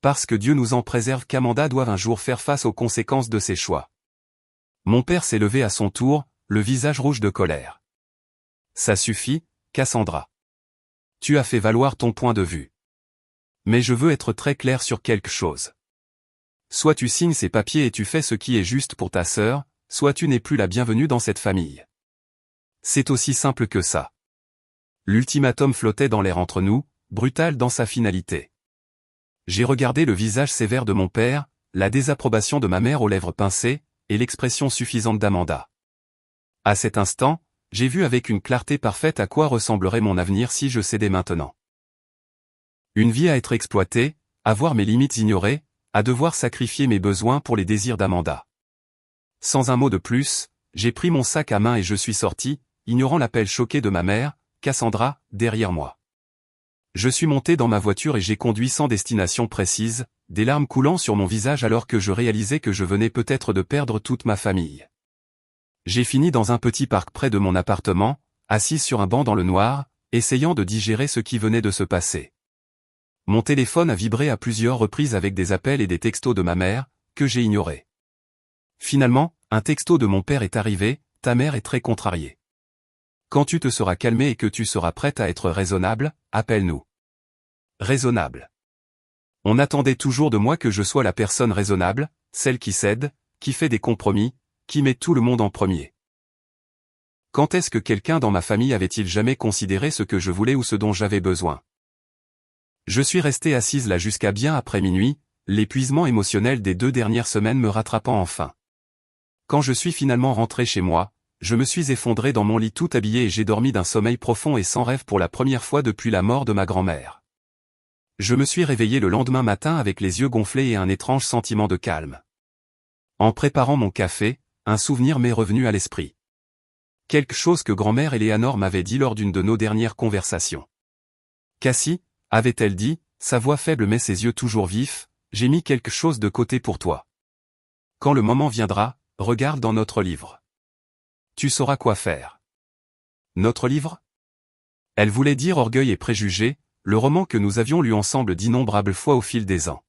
Parce que Dieu nous en préserve qu'Amanda doive un jour faire face aux conséquences de ses choix. Mon père s'est levé à son tour, le visage rouge de colère. Ça suffit, Cassandra. Tu as fait valoir ton point de vue. Mais je veux être très clair sur quelque chose. Soit tu signes ces papiers et tu fais ce qui est juste pour ta sœur, soit tu n'es plus la bienvenue dans cette famille. C'est aussi simple que ça. L'ultimatum flottait dans l'air entre nous, brutal dans sa finalité. J'ai regardé le visage sévère de mon père, la désapprobation de ma mère aux lèvres pincées, et l'expression suffisante d'Amanda. À cet instant, j'ai vu avec une clarté parfaite à quoi ressemblerait mon avenir si je cédais maintenant. Une vie à être exploitée, à voir mes limites ignorées, à devoir sacrifier mes besoins pour les désirs d'Amanda. Sans un mot de plus, j'ai pris mon sac à main et je suis sorti, ignorant l'appel choqué de ma mère, Cassandra, derrière moi. Je suis monté dans ma voiture et j'ai conduit sans destination précise, des larmes coulant sur mon visage alors que je réalisais que je venais peut-être de perdre toute ma famille. J'ai fini dans un petit parc près de mon appartement, assise sur un banc dans le noir, essayant de digérer ce qui venait de se passer. Mon téléphone a vibré à plusieurs reprises avec des appels et des textos de ma mère, que j'ai ignorés. Finalement, un texto de mon père est arrivé, ta mère est très contrariée. Quand tu te seras calmée et que tu seras prête à être raisonnable, appelle-nous. Raisonnable. On attendait toujours de moi que je sois la personne raisonnable, celle qui cède, qui fait des compromis, qui met tout le monde en premier. Quand est-ce que quelqu'un dans ma famille avait-il jamais considéré ce que je voulais ou ce dont j'avais besoin? Je suis restée assise là jusqu'à bien après minuit, l'épuisement émotionnel des 2 dernières semaines me rattrapant enfin. Quand je suis finalement rentré chez moi, je me suis effondré dans mon lit tout habillé et j'ai dormi d'un sommeil profond et sans rêve pour la première fois depuis la mort de ma grand-mère. Je me suis réveillé le lendemain matin avec les yeux gonflés et un étrange sentiment de calme. En préparant mon café, un souvenir m'est revenu à l'esprit. Quelque chose que grand-mère Eleanor m'avait dit lors d'une de nos dernières conversations. Cassie, avait-elle dit, sa voix faible mais ses yeux toujours vifs, j'ai mis quelque chose de côté pour toi. Quand le moment viendra, regarde dans notre livre. Tu sauras quoi faire. Notre livre? Elle voulait dire Orgueil et préjugés, le roman que nous avions lu ensemble d'innombrables fois au fil des ans.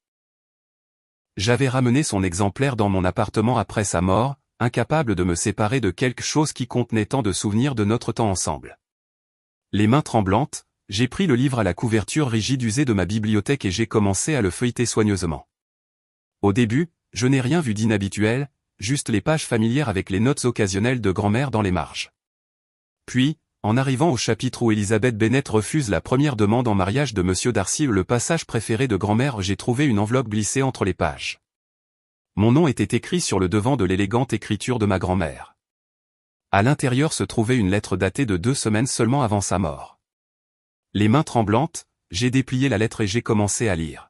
J'avais ramené son exemplaire dans mon appartement après sa mort, incapable de me séparer de quelque chose qui contenait tant de souvenirs de notre temps ensemble. Les mains tremblantes, j'ai pris le livre à la couverture rigide usée de ma bibliothèque et j'ai commencé à le feuilleter soigneusement. Au début, je n'ai rien vu d'inhabituel, juste les pages familières avec les notes occasionnelles de grand-mère dans les marges. Puis, en arrivant au chapitre où Elizabeth Bennet refuse la première demande en mariage de Monsieur Darcy, le passage préféré de grand-mère, j'ai trouvé une enveloppe glissée entre les pages. Mon nom était écrit sur le devant de l'élégante écriture de ma grand-mère. À l'intérieur se trouvait une lettre datée de 2 semaines seulement avant sa mort. Les mains tremblantes, j'ai déplié la lettre et j'ai commencé à lire.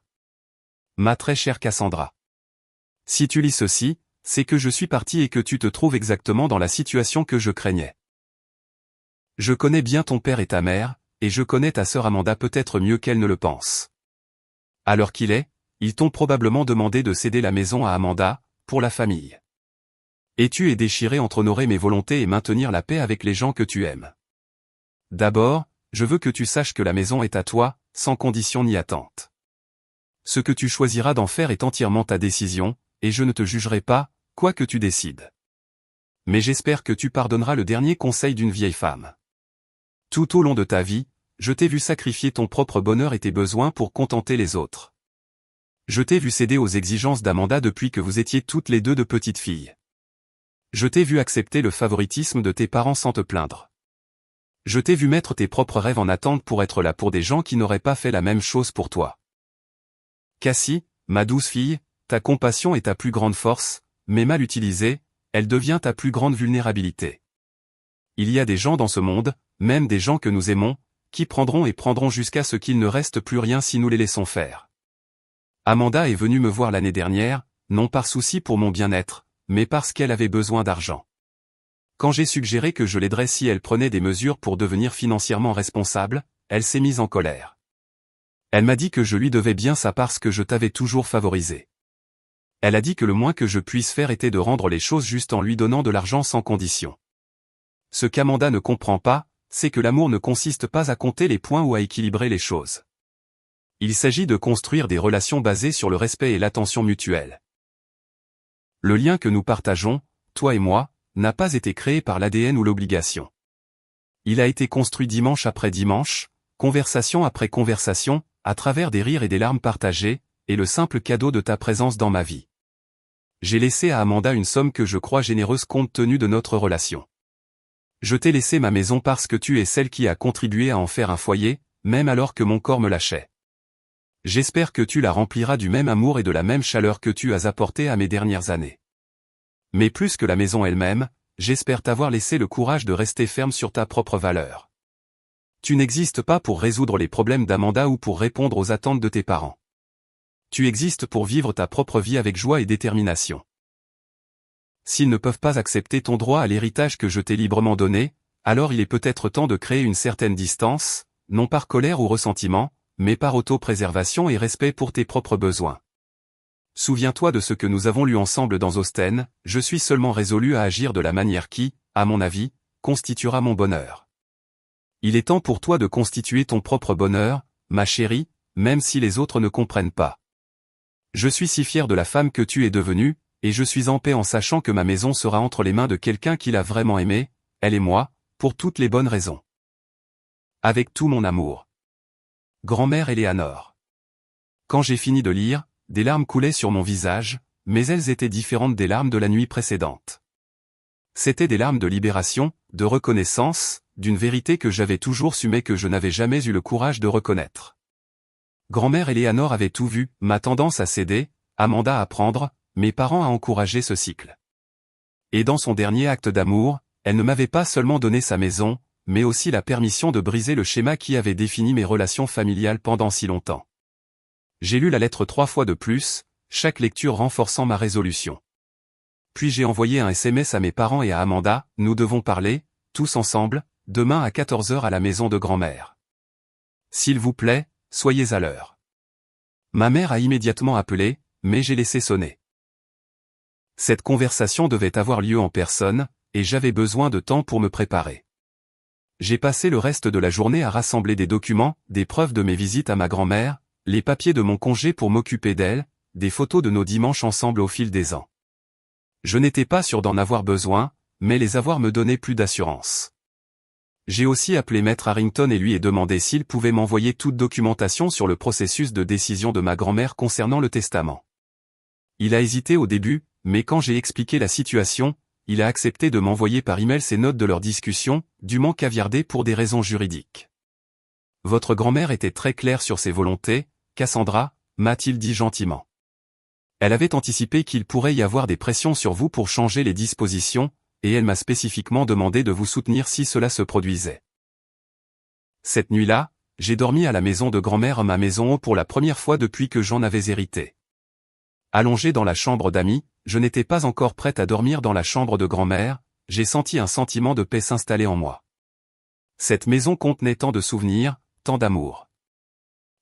Ma très chère Cassandra. Si tu lis ceci, c'est que je suis parti et que tu te trouves exactement dans la situation que je craignais. Je connais bien ton père et ta mère, et je connais ta sœur Amanda peut-être mieux qu'elle ne le pense. À l'heure qu'il est, ils t'ont probablement demandé de céder la maison à Amanda, pour la famille. Et tu es déchiré entre honorer mes volontés et maintenir la paix avec les gens que tu aimes. D'abord, je veux que tu saches que la maison est à toi, sans condition ni attente. Ce que tu choisiras d'en faire est entièrement ta décision, et je ne te jugerai pas, Quoi que tu décides. Mais j'espère que tu pardonneras le dernier conseil d'une vieille femme. Tout au long de ta vie, je t'ai vu sacrifier ton propre bonheur et tes besoins pour contenter les autres. Je t'ai vu céder aux exigences d'Amanda depuis que vous étiez toutes les deux de petites filles. Je t'ai vu accepter le favoritisme de tes parents sans te plaindre. Je t'ai vu mettre tes propres rêves en attente pour être là pour des gens qui n'auraient pas fait la même chose pour toi. Cassie, ma douce fille, ta compassion est ta plus grande force, mais mal utilisée, elle devient ta plus grande vulnérabilité. Il y a des gens dans ce monde, même des gens que nous aimons, qui prendront et prendront jusqu'à ce qu'il ne reste plus rien si nous les laissons faire. Amanda est venue me voir l'année dernière, non par souci pour mon bien-être, mais parce qu'elle avait besoin d'argent. Quand j'ai suggéré que je l'aiderais si elle prenait des mesures pour devenir financièrement responsable, elle s'est mise en colère. Elle m'a dit que je lui devais bien ça parce que je t'avais toujours favorisé. Elle a dit que le moins que je puisse faire était de rendre les choses justes en lui donnant de l'argent sans condition. Ce qu'Amanda ne comprend pas, c'est que l'amour ne consiste pas à compter les points ou à équilibrer les choses. Il s'agit de construire des relations basées sur le respect et l'attention mutuelle. Le lien que nous partageons, toi et moi, n'a pas été créé par l'ADN ou l'obligation. Il a été construit dimanche après dimanche, conversation après conversation, à travers des rires et des larmes partagées, et le simple cadeau de ta présence dans ma vie. J'ai laissé à Amanda une somme que je crois généreuse compte tenu de notre relation. Je t'ai laissé ma maison parce que tu es celle qui a contribué à en faire un foyer, même alors que mon corps me lâchait. J'espère que tu la rempliras du même amour et de la même chaleur que tu as apporté à mes dernières années. Mais plus que la maison elle-même, j'espère t'avoir laissé le courage de rester ferme sur ta propre valeur. Tu n'existes pas pour résoudre les problèmes d'Amanda ou pour répondre aux attentes de tes parents. Tu existes pour vivre ta propre vie avec joie et détermination. S'ils ne peuvent pas accepter ton droit à l'héritage que je t'ai librement donné, alors il est peut-être temps de créer une certaine distance, non par colère ou ressentiment, mais par autopréservation et respect pour tes propres besoins. Souviens-toi de ce que nous avons lu ensemble dans Austen, je suis seulement résolu à agir de la manière qui, à mon avis, constituera mon bonheur. Il est temps pour toi de constituer ton propre bonheur, ma chérie, même si les autres ne comprennent pas. Je suis si fier de la femme que tu es devenue, et je suis en paix en sachant que ma maison sera entre les mains de quelqu'un qui l'a vraiment aimée, elle et moi, pour toutes les bonnes raisons. Avec tout mon amour. Grand-mère Éléanore. Quand j'ai fini de lire, des larmes coulaient sur mon visage, mais elles étaient différentes des larmes de la nuit précédente. C'étaient des larmes de libération, de reconnaissance, d'une vérité que j'avais toujours su mais que je n'avais jamais eu le courage de reconnaître. Grand-mère Éléanore avait tout vu, ma tendance à céder, Amanda à prendre, mes parents à encourager ce cycle. Et dans son dernier acte d'amour, elle ne m'avait pas seulement donné sa maison, mais aussi la permission de briser le schéma qui avait défini mes relations familiales pendant si longtemps. J'ai lu la lettre 3 fois de plus, chaque lecture renforçant ma résolution. Puis j'ai envoyé un SMS à mes parents et à Amanda, nous devons parler, tous ensemble, demain à 14h à la maison de grand-mère. S'il vous plaît, soyez à l'heure. Ma mère a immédiatement appelé, mais j'ai laissé sonner. Cette conversation devait avoir lieu en personne, et j'avais besoin de temps pour me préparer. J'ai passé le reste de la journée à rassembler des documents, des preuves de mes visites à ma grand-mère, les papiers de mon congé pour m'occuper d'elle, des photos de nos dimanches ensemble au fil des ans. Je n'étais pas sûr d'en avoir besoin, mais les avoir me donnait plus d'assurance. J'ai aussi appelé Maître Harrington et lui ai demandé s'il pouvait m'envoyer toute documentation sur le processus de décision de ma grand-mère concernant le testament. Il a hésité au début, mais quand j'ai expliqué la situation, il a accepté de m'envoyer par email ses notes de leur discussion, dûment caviardées pour des raisons juridiques. Votre grand-mère était très claire sur ses volontés, Cassandra, m'a-t-il dit gentiment. Elle avait anticipé qu'il pourrait y avoir des pressions sur vous pour changer les dispositions, et elle m'a spécifiquement demandé de vous soutenir si cela se produisait. Cette nuit-là, j'ai dormi à la maison de grand-mère, ma maison pour la première fois depuis que j'en avais hérité. Allongé dans la chambre d'amis, je n'étais pas encore prête à dormir dans la chambre de grand-mère, j'ai senti un sentiment de paix s'installer en moi. Cette maison contenait tant de souvenirs, tant d'amour.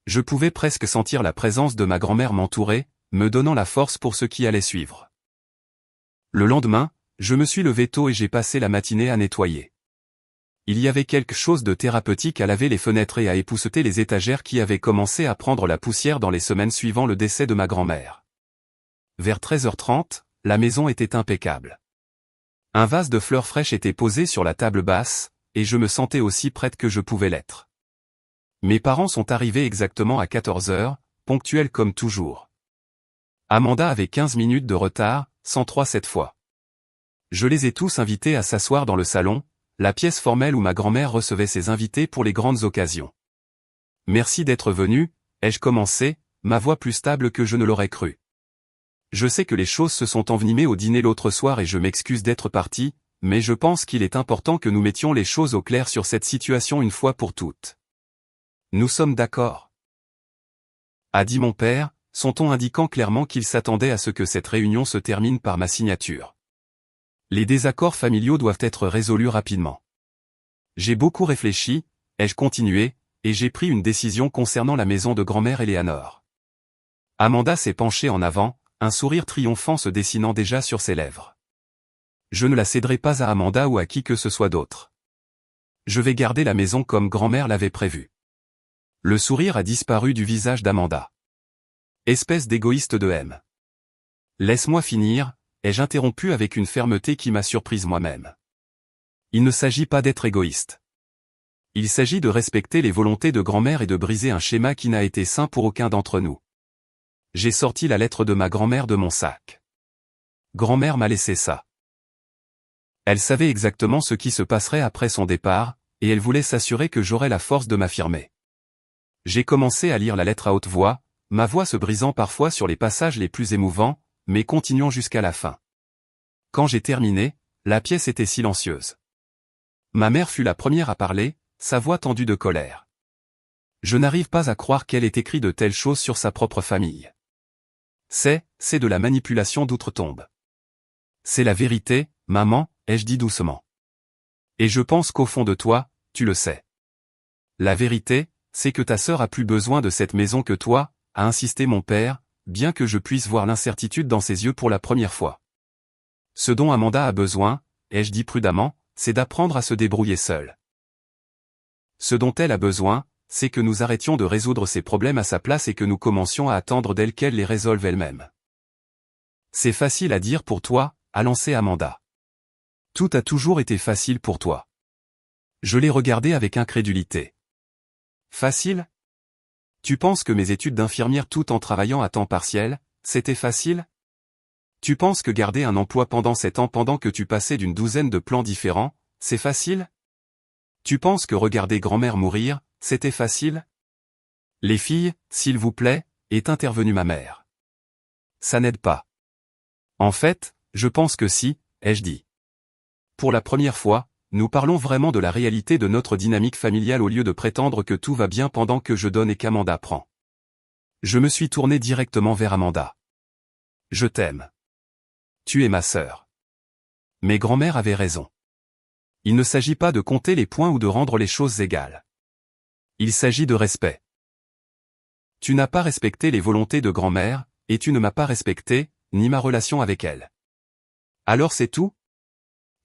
Je pouvais presque sentir la présence de ma grand-mère m'entourer, me donnant la force pour ce qui allait suivre. Le lendemain, je me suis levé tôt et j'ai passé la matinée à nettoyer. Il y avait quelque chose de thérapeutique à laver les fenêtres et à épousseter les étagères qui avaient commencé à prendre la poussière dans les semaines suivant le décès de ma grand-mère. Vers 13h30, la maison était impeccable. Un vase de fleurs fraîches était posé sur la table basse, et je me sentais aussi prête que je pouvais l'être. Mes parents sont arrivés exactement à 14 heures, ponctuels comme toujours. Amanda avait 15 minutes de retard, 103 cette fois. Je les ai tous invités à s'asseoir dans le salon, la pièce formelle où ma grand-mère recevait ses invités pour les grandes occasions. Merci d'être venu, ai-je commencé, ma voix plus stable que je ne l'aurais cru. Je sais que les choses se sont envenimées au dîner l'autre soir et je m'excuse d'être parti, mais je pense qu'il est important que nous mettions les choses au clair sur cette situation une fois pour toutes. Nous sommes d'accord, a dit mon père, son ton indiquant clairement qu'il s'attendait à ce que cette réunion se termine par ma signature. Les désaccords familiaux doivent être résolus rapidement. J'ai beaucoup réfléchi, ai-je continué, et j'ai pris une décision concernant la maison de grand-mère Eleanor. Amanda s'est penchée en avant, un sourire triomphant se dessinant déjà sur ses lèvres. Je ne la céderai pas à Amanda ou à qui que ce soit d'autre. Je vais garder la maison comme grand-mère l'avait prévu. Le sourire a disparu du visage d'Amanda. Espèce d'égoïste de M. Laisse-moi finir, ai-je interrompu avec une fermeté qui m'a surprise moi-même. Il ne s'agit pas d'être égoïste. Il s'agit de respecter les volontés de grand-mère et de briser un schéma qui n'a été sain pour aucun d'entre nous. J'ai sorti la lettre de ma grand-mère de mon sac. Grand-mère m'a laissé ça. Elle savait exactement ce qui se passerait après son départ, et elle voulait s'assurer que j'aurais la force de m'affirmer. J'ai commencé à lire la lettre à haute voix, ma voix se brisant parfois sur les passages les plus émouvants, mais continuant jusqu'à la fin. Quand j'ai terminé, la pièce était silencieuse. Ma mère fut la première à parler, sa voix tendue de colère. Je n'arrive pas à croire qu'elle ait écrit de telles choses sur sa propre famille. C'est de la manipulation d'outre-tombe. C'est la vérité, maman, ai-je dit doucement. Et je pense qu'au fond de toi, tu le sais. La vérité, c'est que ta sœur a plus besoin de cette maison que toi, a insisté mon père, bien que je puisse voir l'incertitude dans ses yeux pour la première fois. Ce dont Amanda a besoin, ai-je dit prudemment, c'est d'apprendre à se débrouiller seule. Ce dont elle a besoin, c'est que nous arrêtions de résoudre ses problèmes à sa place et que nous commencions à attendre d'elle qu'elle les résolve elle-même. C'est facile à dire pour toi, a lancé Amanda. Tout a toujours été facile pour toi. Je l'ai regardé avec incrédulité. Facile ? Tu penses que mes études d'infirmière tout en travaillant à temps partiel, c'était facile ? Tu penses que garder un emploi pendant 7 ans pendant que tu passais d'une douzaine de plans différents, c'est facile ? Tu penses que regarder grand-mère mourir, c'était facile ? Les filles, s'il vous plaît, est intervenue ma mère. Ça n'aide pas. En fait, je pense que si, ai-je dit. Pour la première fois, nous parlons vraiment de la réalité de notre dynamique familiale au lieu de prétendre que tout va bien pendant que je donne et qu'Amanda prend. Je me suis tourné directement vers Amanda. Je t'aime. Tu es ma sœur. Mais grand-mère avait raison. Il ne s'agit pas de compter les points ou de rendre les choses égales. Il s'agit de respect. Tu n'as pas respecté les volontés de grand-mère, et tu ne m'as pas respecté, ni ma relation avec elle. Alors c'est tout ?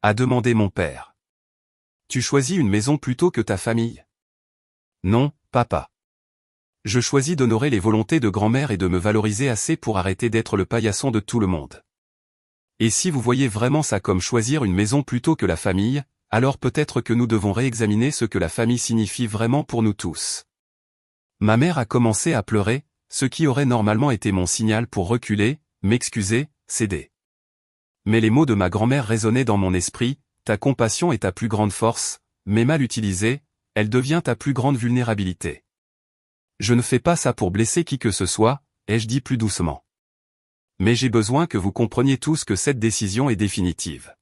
A demandé mon père. Tu choisis une maison plutôt que ta famille ? Non, papa. Je choisis d'honorer les volontés de grand-mère et de me valoriser assez pour arrêter d'être le paillasson de tout le monde. Et si vous voyez vraiment ça comme choisir une maison plutôt que la famille, alors peut-être que nous devons réexaminer ce que la famille signifie vraiment pour nous tous. Ma mère a commencé à pleurer, ce qui aurait normalement été mon signal pour reculer, m'excuser, céder. Mais les mots de ma grand-mère résonnaient dans mon esprit, ta compassion est ta plus grande force, mais mal utilisée, elle devient ta plus grande vulnérabilité. Je ne fais pas ça pour blesser qui que ce soit, ai-je dit plus doucement. Mais j'ai besoin que vous compreniez tous que cette décision est définitive.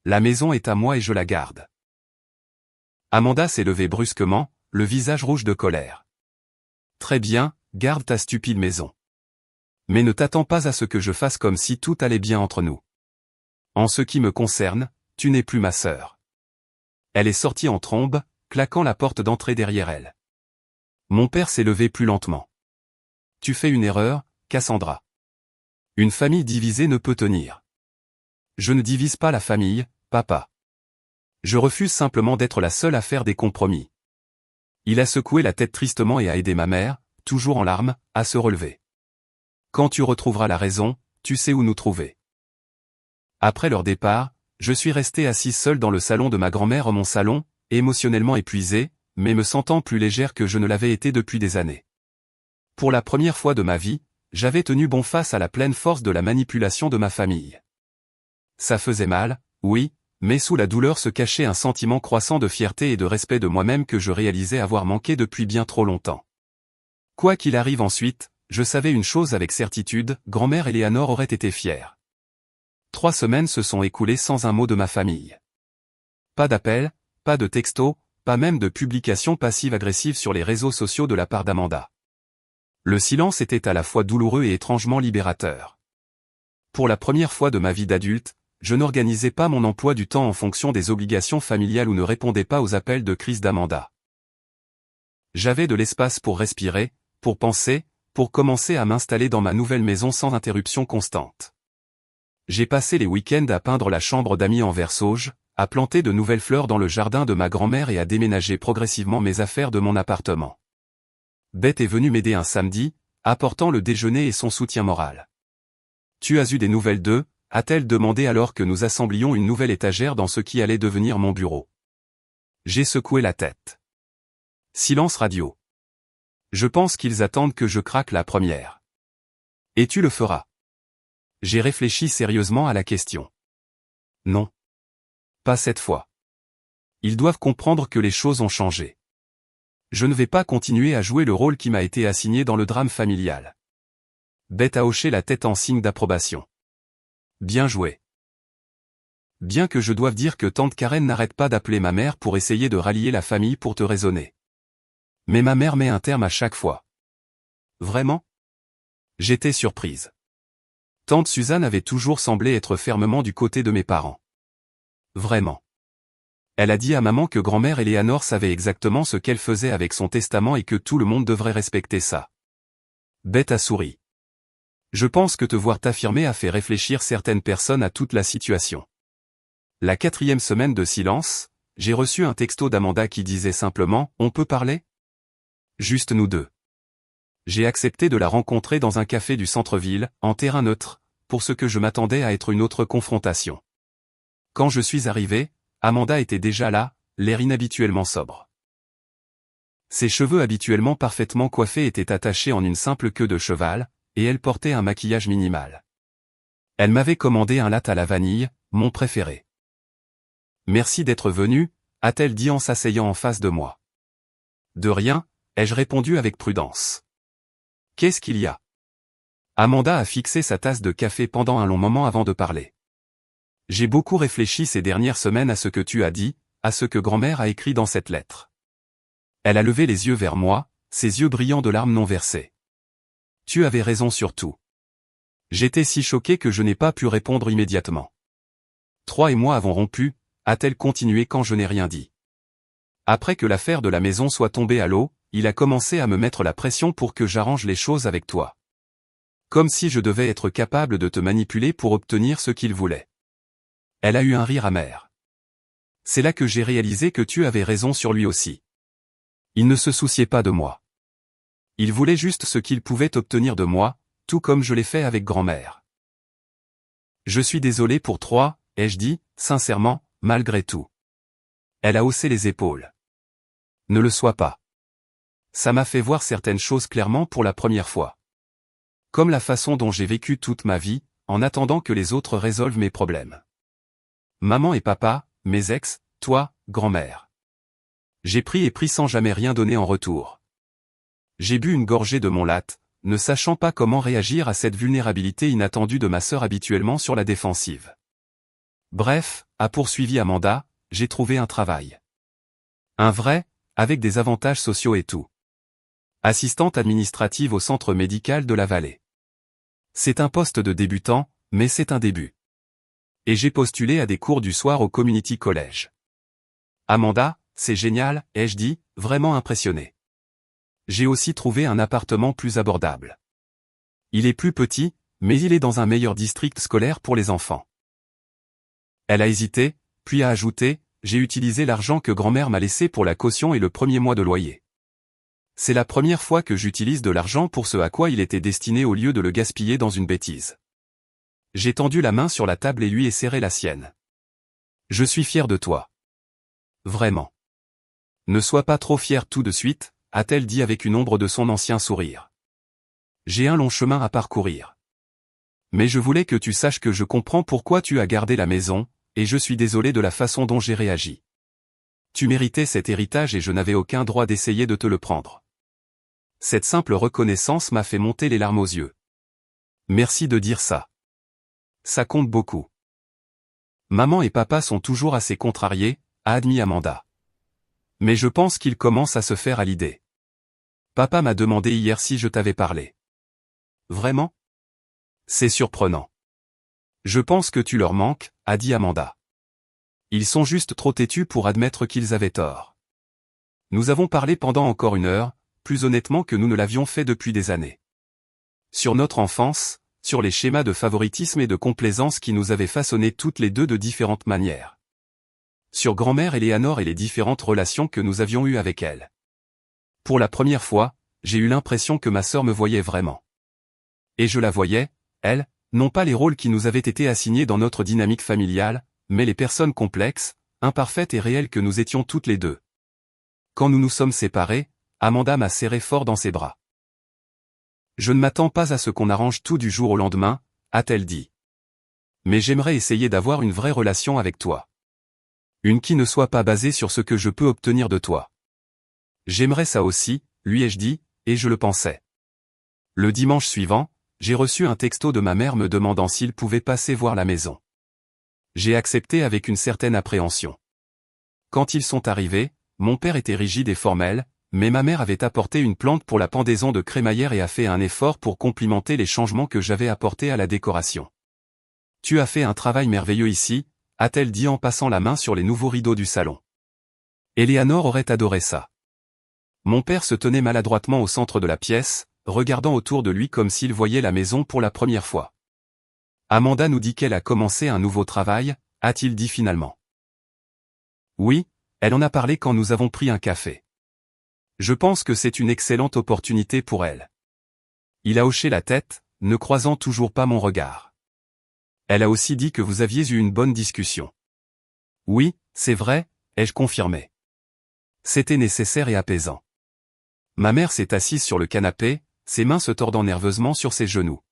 La maison est à moi et je la garde. Amanda s'est levée brusquement, le visage rouge de colère. Très bien, garde ta stupide maison. Mais ne t'attends pas à ce que je fasse comme si tout allait bien entre nous. En ce qui me concerne, tu n'es plus ma sœur. Elle est sortie en trombe, claquant la porte d'entrée derrière elle. Mon père s'est levé plus lentement. Tu fais une erreur, Cassandra. Une famille divisée ne peut tenir. Je ne divise pas la famille, papa. Je refuse simplement d'être la seule à faire des compromis. Il a secoué la tête tristement et a aidé ma mère, toujours en larmes, à se relever. Quand tu retrouveras la raison, tu sais où nous trouver. Après leur départ, je suis resté assise seule dans le salon de ma grand-mère en mon salon, émotionnellement épuisée, mais me sentant plus légère que je ne l'avais été depuis des années. Pour la première fois de ma vie, j'avais tenu bon face à la pleine force de la manipulation de ma famille. Ça faisait mal, oui, mais sous la douleur se cachait un sentiment croissant de fierté et de respect de moi-même que je réalisais avoir manqué depuis bien trop longtemps. Quoi qu'il arrive ensuite, je savais une chose avec certitude, grand-mère Eleanor aurait été fière. 3 semaines se sont écoulées sans un mot de ma famille. Pas d'appel, pas de texto, pas même de publication passive-agressive sur les réseaux sociaux de la part d'Amanda. Le silence était à la fois douloureux et étrangement libérateur. Pour la première fois de ma vie d'adulte, je n'organisais pas mon emploi du temps en fonction des obligations familiales ou ne répondais pas aux appels de crise d'Amanda. J'avais de l'espace pour respirer, pour penser, pour commencer à m'installer dans ma nouvelle maison sans interruption constante. J'ai passé les week-ends à peindre la chambre d'amis en verre sauge, à planter de nouvelles fleurs dans le jardin de ma grand-mère et à déménager progressivement mes affaires de mon appartement. Beth est venue m'aider un samedi, apportant le déjeuner et son soutien moral. « Tu as eu des nouvelles d'eux ?» a-t-elle demandé alors que nous assemblions une nouvelle étagère dans ce qui allait devenir mon bureau. J'ai secoué la tête. Silence radio. Je pense qu'ils attendent que je craque la première. Et tu le feras. J'ai réfléchi sérieusement à la question. Non. Pas cette fois. Ils doivent comprendre que les choses ont changé. Je ne vais pas continuer à jouer le rôle qui m'a été assigné dans le drame familial. Beth a hoché la tête en signe d'approbation. Bien joué. Bien que je doive dire que tante Karen n'arrête pas d'appeler ma mère pour essayer de rallier la famille pour te raisonner. Mais ma mère met un terme à chaque fois. Vraiment? J'étais surprise. Tante Suzanne avait toujours semblé être fermement du côté de mes parents. Vraiment. Elle a dit à maman que grand-mère Eleanor savait exactement ce qu'elle faisait avec son testament et que tout le monde devrait respecter ça. Beth a souri. Je pense que te voir t'affirmer a fait réfléchir certaines personnes à toute la situation. La 4e semaine de silence, j'ai reçu un texto d'Amanda qui disait simplement « On peut parler ?» Juste nous deux. J'ai accepté de la rencontrer dans un café du centre-ville, en terrain neutre, pour ce que je m'attendais à être une autre confrontation. Quand je suis arrivé, Amanda était déjà là, l'air inhabituellement sobre. Ses cheveux habituellement parfaitement coiffés étaient attachés en une simple queue de cheval, et elle portait un maquillage minimal. Elle m'avait commandé un latte à la vanille, mon préféré. « Merci d'être venu », a-t-elle dit en s'asseyant en face de moi. « De rien », ai-je répondu avec prudence. « Qu'est-ce qu'il y a ?» Amanda a fixé sa tasse de café pendant un long moment avant de parler. « J'ai beaucoup réfléchi ces dernières semaines à ce que tu as dit, à ce que grand-mère a écrit dans cette lettre. » Elle a levé les yeux vers moi, ses yeux brillants de larmes non versées. « Tu avais raison sur tout. » J'étais si choqué que je n'ai pas pu répondre immédiatement. « Troy et moi avons rompu », a-t-elle continué quand je n'ai rien dit. Après que l'affaire de la maison soit tombée à l'eau, il a commencé à me mettre la pression pour que j'arrange les choses avec toi. Comme si je devais être capable de te manipuler pour obtenir ce qu'il voulait. Elle a eu un rire amer. C'est là que j'ai réalisé que tu avais raison sur lui aussi. Il ne se souciait pas de moi. Il voulait juste ce qu'il pouvait obtenir de moi, tout comme je l'ai fait avec grand-mère. Je suis désolé pour Troy, ai-je dit, sincèrement, malgré tout. Elle a haussé les épaules. Ne le sois pas. Ça m'a fait voir certaines choses clairement pour la première fois. Comme la façon dont j'ai vécu toute ma vie, en attendant que les autres résolvent mes problèmes. Maman et papa, mes ex, toi, grand-mère. J'ai pris et pris sans jamais rien donner en retour. J'ai bu une gorgée de mon latte, ne sachant pas comment réagir à cette vulnérabilité inattendue de ma sœur habituellement sur la défensive. Bref, a poursuivi Amanda, j'ai trouvé un travail. Un vrai, avec des avantages sociaux et tout. Assistante administrative au centre médical de la Vallée. C'est un poste de débutant, mais c'est un début. Et j'ai postulé à des cours du soir au Community College. Amanda, c'est génial, ai-je dit, vraiment impressionné. J'ai aussi trouvé un appartement plus abordable. Il est plus petit, mais il est dans un meilleur district scolaire pour les enfants. Elle a hésité, puis a ajouté, j'ai utilisé l'argent que grand-mère m'a laissé pour la caution et le premier mois de loyer. C'est la première fois que j'utilise de l'argent pour ce à quoi il était destiné au lieu de le gaspiller dans une bêtise. J'ai tendu la main sur la table et lui ai serré la sienne. Je suis fier de toi. Vraiment. Ne sois pas trop fier tout de suite, a-t-elle dit avec une ombre de son ancien sourire. J'ai un long chemin à parcourir. Mais je voulais que tu saches que je comprends pourquoi tu as gardé la maison, et je suis désolé de la façon dont j'ai réagi. Tu méritais cet héritage et je n'avais aucun droit d'essayer de te le prendre. Cette simple reconnaissance m'a fait monter les larmes aux yeux. Merci de dire ça. Ça compte beaucoup. Maman et papa sont toujours assez contrariés, a admis Amanda. Mais je pense qu'ils commencent à se faire à l'idée. Papa m'a demandé hier si je t'avais parlé. Vraiment? C'est surprenant. Je pense que tu leur manques, a dit Amanda. Ils sont juste trop têtus pour admettre qu'ils avaient tort. Nous avons parlé pendant encore 1 heure, plus honnêtement que nous ne l'avions fait depuis des années. Sur notre enfance, sur les schémas de favoritisme et de complaisance qui nous avaient façonnés toutes les deux de différentes manières. Sur grand-mère Eleanor et les différentes relations que nous avions eues avec elle. Pour la première fois, j'ai eu l'impression que ma sœur me voyait vraiment. Et je la voyais, elle, non pas les rôles qui nous avaient été assignés dans notre dynamique familiale, mais les personnes complexes, imparfaites et réelles que nous étions toutes les deux. Quand nous nous sommes séparés, Amanda m'a serré fort dans ses bras. Je ne m'attends pas à ce qu'on arrange tout du jour au lendemain, a-t-elle dit. Mais j'aimerais essayer d'avoir une vraie relation avec toi. Une qui ne soit pas basée sur ce que je peux obtenir de toi. J'aimerais ça aussi, lui ai-je dit, et je le pensais. Le dimanche suivant, j'ai reçu un texto de ma mère me demandant s'il pouvait passer voir la maison. J'ai accepté avec une certaine appréhension. Quand ils sont arrivés, mon père était rigide et formel, mais ma mère avait apporté une plante pour la pendaison de crémaillère et a fait un effort pour complimenter les changements que j'avais apportés à la décoration. Tu as fait un travail merveilleux ici, a-t-elle dit en passant la main sur les nouveaux rideaux du salon. Eleanor aurait adoré ça. Mon père se tenait maladroitement au centre de la pièce, regardant autour de lui comme s'il voyait la maison pour la première fois. Amanda nous dit qu'elle a commencé un nouveau travail, a-t-il dit finalement. Oui, elle en a parlé quand nous avons pris un café. Je pense que c'est une excellente opportunité pour elle. Il a hoché la tête, ne croisant toujours pas mon regard. Elle a aussi dit que vous aviez eu une bonne discussion. Oui, c'est vrai, ai-je confirmé. C'était nécessaire et apaisant. Ma mère s'est assise sur le canapé, ses mains se tordant nerveusement sur ses genoux.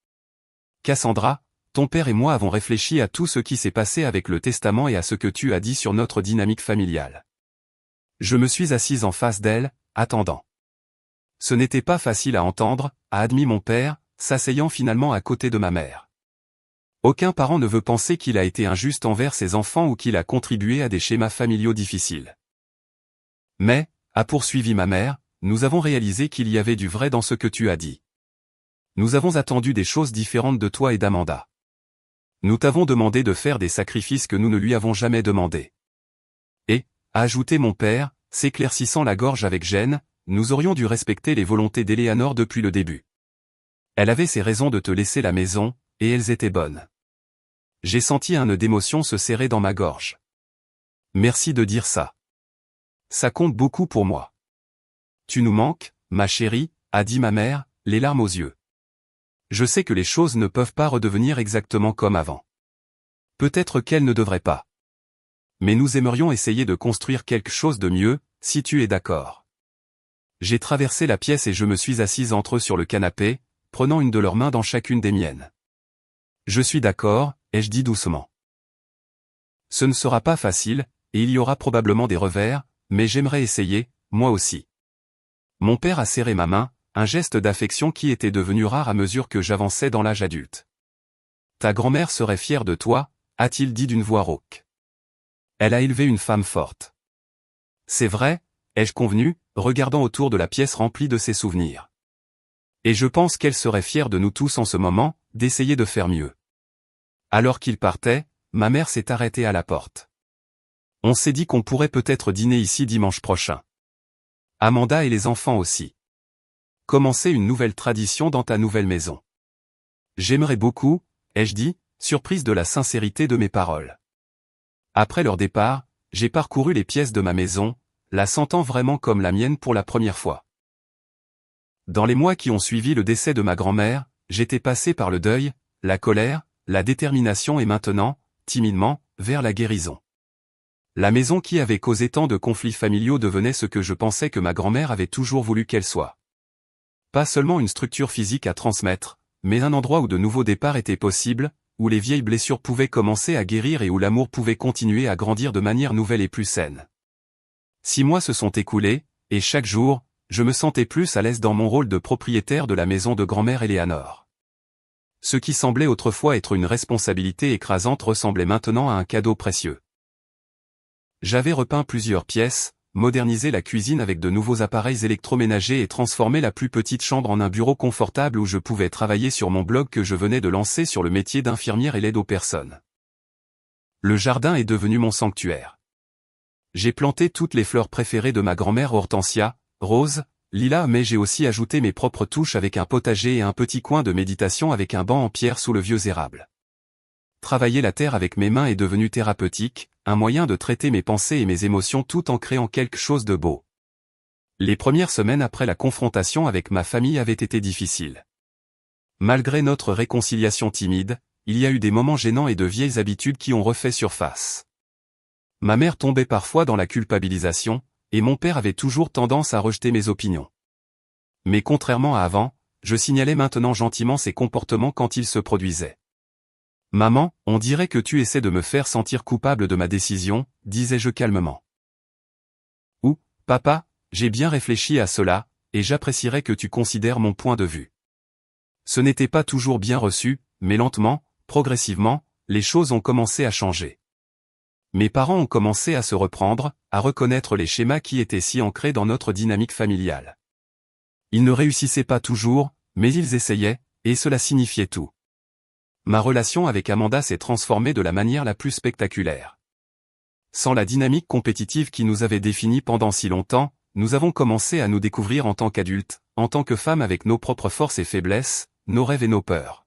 Cassandra, ton père et moi avons réfléchi à tout ce qui s'est passé avec le testament et à ce que tu as dit sur notre dynamique familiale. Je me suis assise en face d'elle, attendant. Ce n'était pas facile à entendre, a admis mon père, s'asseyant finalement à côté de ma mère. Aucun parent ne veut penser qu'il a été injuste envers ses enfants ou qu'il a contribué à des schémas familiaux difficiles. Mais, a poursuivi ma mère, nous avons réalisé qu'il y avait du vrai dans ce que tu as dit. Nous avons attendu des choses différentes de toi et d'Amanda. Nous t'avons demandé de faire des sacrifices que nous ne lui avons jamais demandés. Et, a ajouté mon père, s'éclaircissant la gorge avec gêne, nous aurions dû respecter les volontés d'Eleanor depuis le début. Elle avait ses raisons de te laisser la maison, et elles étaient bonnes. J'ai senti un nœud d'émotion se serrer dans ma gorge. Merci de dire ça. Ça compte beaucoup pour moi. Tu nous manques, ma chérie, a dit ma mère, les larmes aux yeux. Je sais que les choses ne peuvent pas redevenir exactement comme avant. Peut-être qu'elles ne devraient pas. Mais nous aimerions essayer de construire quelque chose de mieux, si tu es d'accord. J'ai traversé la pièce et je me suis assise entre eux sur le canapé, prenant une de leurs mains dans chacune des miennes. Je suis d'accord, ai-je dit doucement. Ce ne sera pas facile, et il y aura probablement des revers, mais j'aimerais essayer, moi aussi. Mon père a serré ma main, un geste d'affection qui était devenu rare à mesure que j'avançais dans l'âge adulte. Ta grand-mère serait fière de toi, a-t-il dit d'une voix rauque. Elle a élevé une femme forte. C'est vrai, ai-je convenu, regardant autour de la pièce remplie de ses souvenirs. Et je pense qu'elle serait fière de nous tous en ce moment, d'essayer de faire mieux. Alors qu'il partait, ma mère s'est arrêtée à la porte. On s'est dit qu'on pourrait peut-être dîner ici dimanche prochain. Amanda et les enfants aussi. Commencer une nouvelle tradition dans ta nouvelle maison. J'aimerais beaucoup, ai-je dit, surprise de la sincérité de mes paroles. Après leur départ, j'ai parcouru les pièces de ma maison, la sentant vraiment comme la mienne pour la première fois. Dans les mois qui ont suivi le décès de ma grand-mère, j'étais passé par le deuil, la colère, la détermination est maintenant, timidement, vers la guérison. La maison qui avait causé tant de conflits familiaux devenait ce que je pensais que ma grand-mère avait toujours voulu qu'elle soit. Pas seulement une structure physique à transmettre, mais un endroit où de nouveaux départs étaient possibles, où les vieilles blessures pouvaient commencer à guérir et où l'amour pouvait continuer à grandir de manière nouvelle et plus saine. 6 mois se sont écoulés, et chaque jour, je me sentais plus à l'aise dans mon rôle de propriétaire de la maison de grand-mère Eleanor. Ce qui semblait autrefois être une responsabilité écrasante ressemblait maintenant à un cadeau précieux. J'avais repeint plusieurs pièces, modernisé la cuisine avec de nouveaux appareils électroménagers et transformé la plus petite chambre en un bureau confortable où je pouvais travailler sur mon blog que je venais de lancer sur le métier d'infirmière et l'aide aux personnes. Le jardin est devenu mon sanctuaire. J'ai planté toutes les fleurs préférées de ma grand-mère Hortensia, rose, lilas, mais j'ai aussi ajouté mes propres touches avec un potager et un petit coin de méditation avec un banc en pierre sous le vieux érable. Travailler la terre avec mes mains est devenu thérapeutique, un moyen de traiter mes pensées et mes émotions tout en créant quelque chose de beau. Les premières semaines après la confrontation avec ma famille avaient été difficiles. Malgré notre réconciliation timide, il y a eu des moments gênants et de vieilles habitudes qui ont refait surface. Ma mère tombait parfois dans la culpabilisation, et mon père avait toujours tendance à rejeter mes opinions. Mais contrairement à avant, je signalais maintenant gentiment ses comportements quand ils se produisaient. « Maman, on dirait que tu essaies de me faire sentir coupable de ma décision », disais-je calmement. Ou, « Papa, j'ai bien réfléchi à cela, et j'apprécierais que tu considères mon point de vue. » Ce n'était pas toujours bien reçu, mais lentement, progressivement, les choses ont commencé à changer. Mes parents ont commencé à se reprendre, à reconnaître les schémas qui étaient si ancrés dans notre dynamique familiale. Ils ne réussissaient pas toujours, mais ils essayaient, et cela signifiait tout. Ma relation avec Amanda s'est transformée de la manière la plus spectaculaire. Sans la dynamique compétitive qui nous avait définis pendant si longtemps, nous avons commencé à nous découvrir en tant qu'adultes, en tant que femmes avec nos propres forces et faiblesses, nos rêves et nos peurs.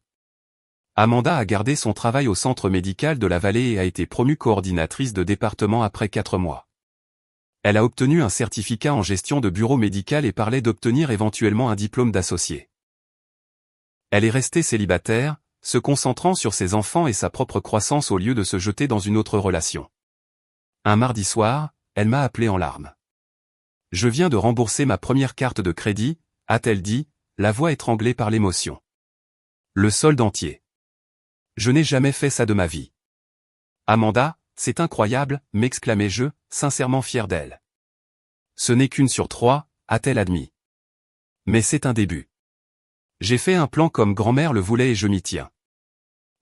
Amanda a gardé son travail au centre médical de la Vallée et a été promue coordinatrice de département après 4 mois. Elle a obtenu un certificat en gestion de bureau médical et parlait d'obtenir éventuellement un diplôme d'associé. Elle est restée célibataire, se concentrant sur ses enfants et sa propre croissance au lieu de se jeter dans une autre relation. Un mardi soir, elle m'a appelé en larmes. « Je viens de rembourser ma première carte de crédit », a-t-elle dit, la voix étranglée par l'émotion. Le solde entier. Je n'ai jamais fait ça de ma vie. Amanda, c'est incroyable, m'exclamai-je, sincèrement fier d'elle. Ce n'est qu'une sur 3, a-t-elle admis. Mais c'est un début. J'ai fait un plan comme grand-mère le voulait et je m'y tiens.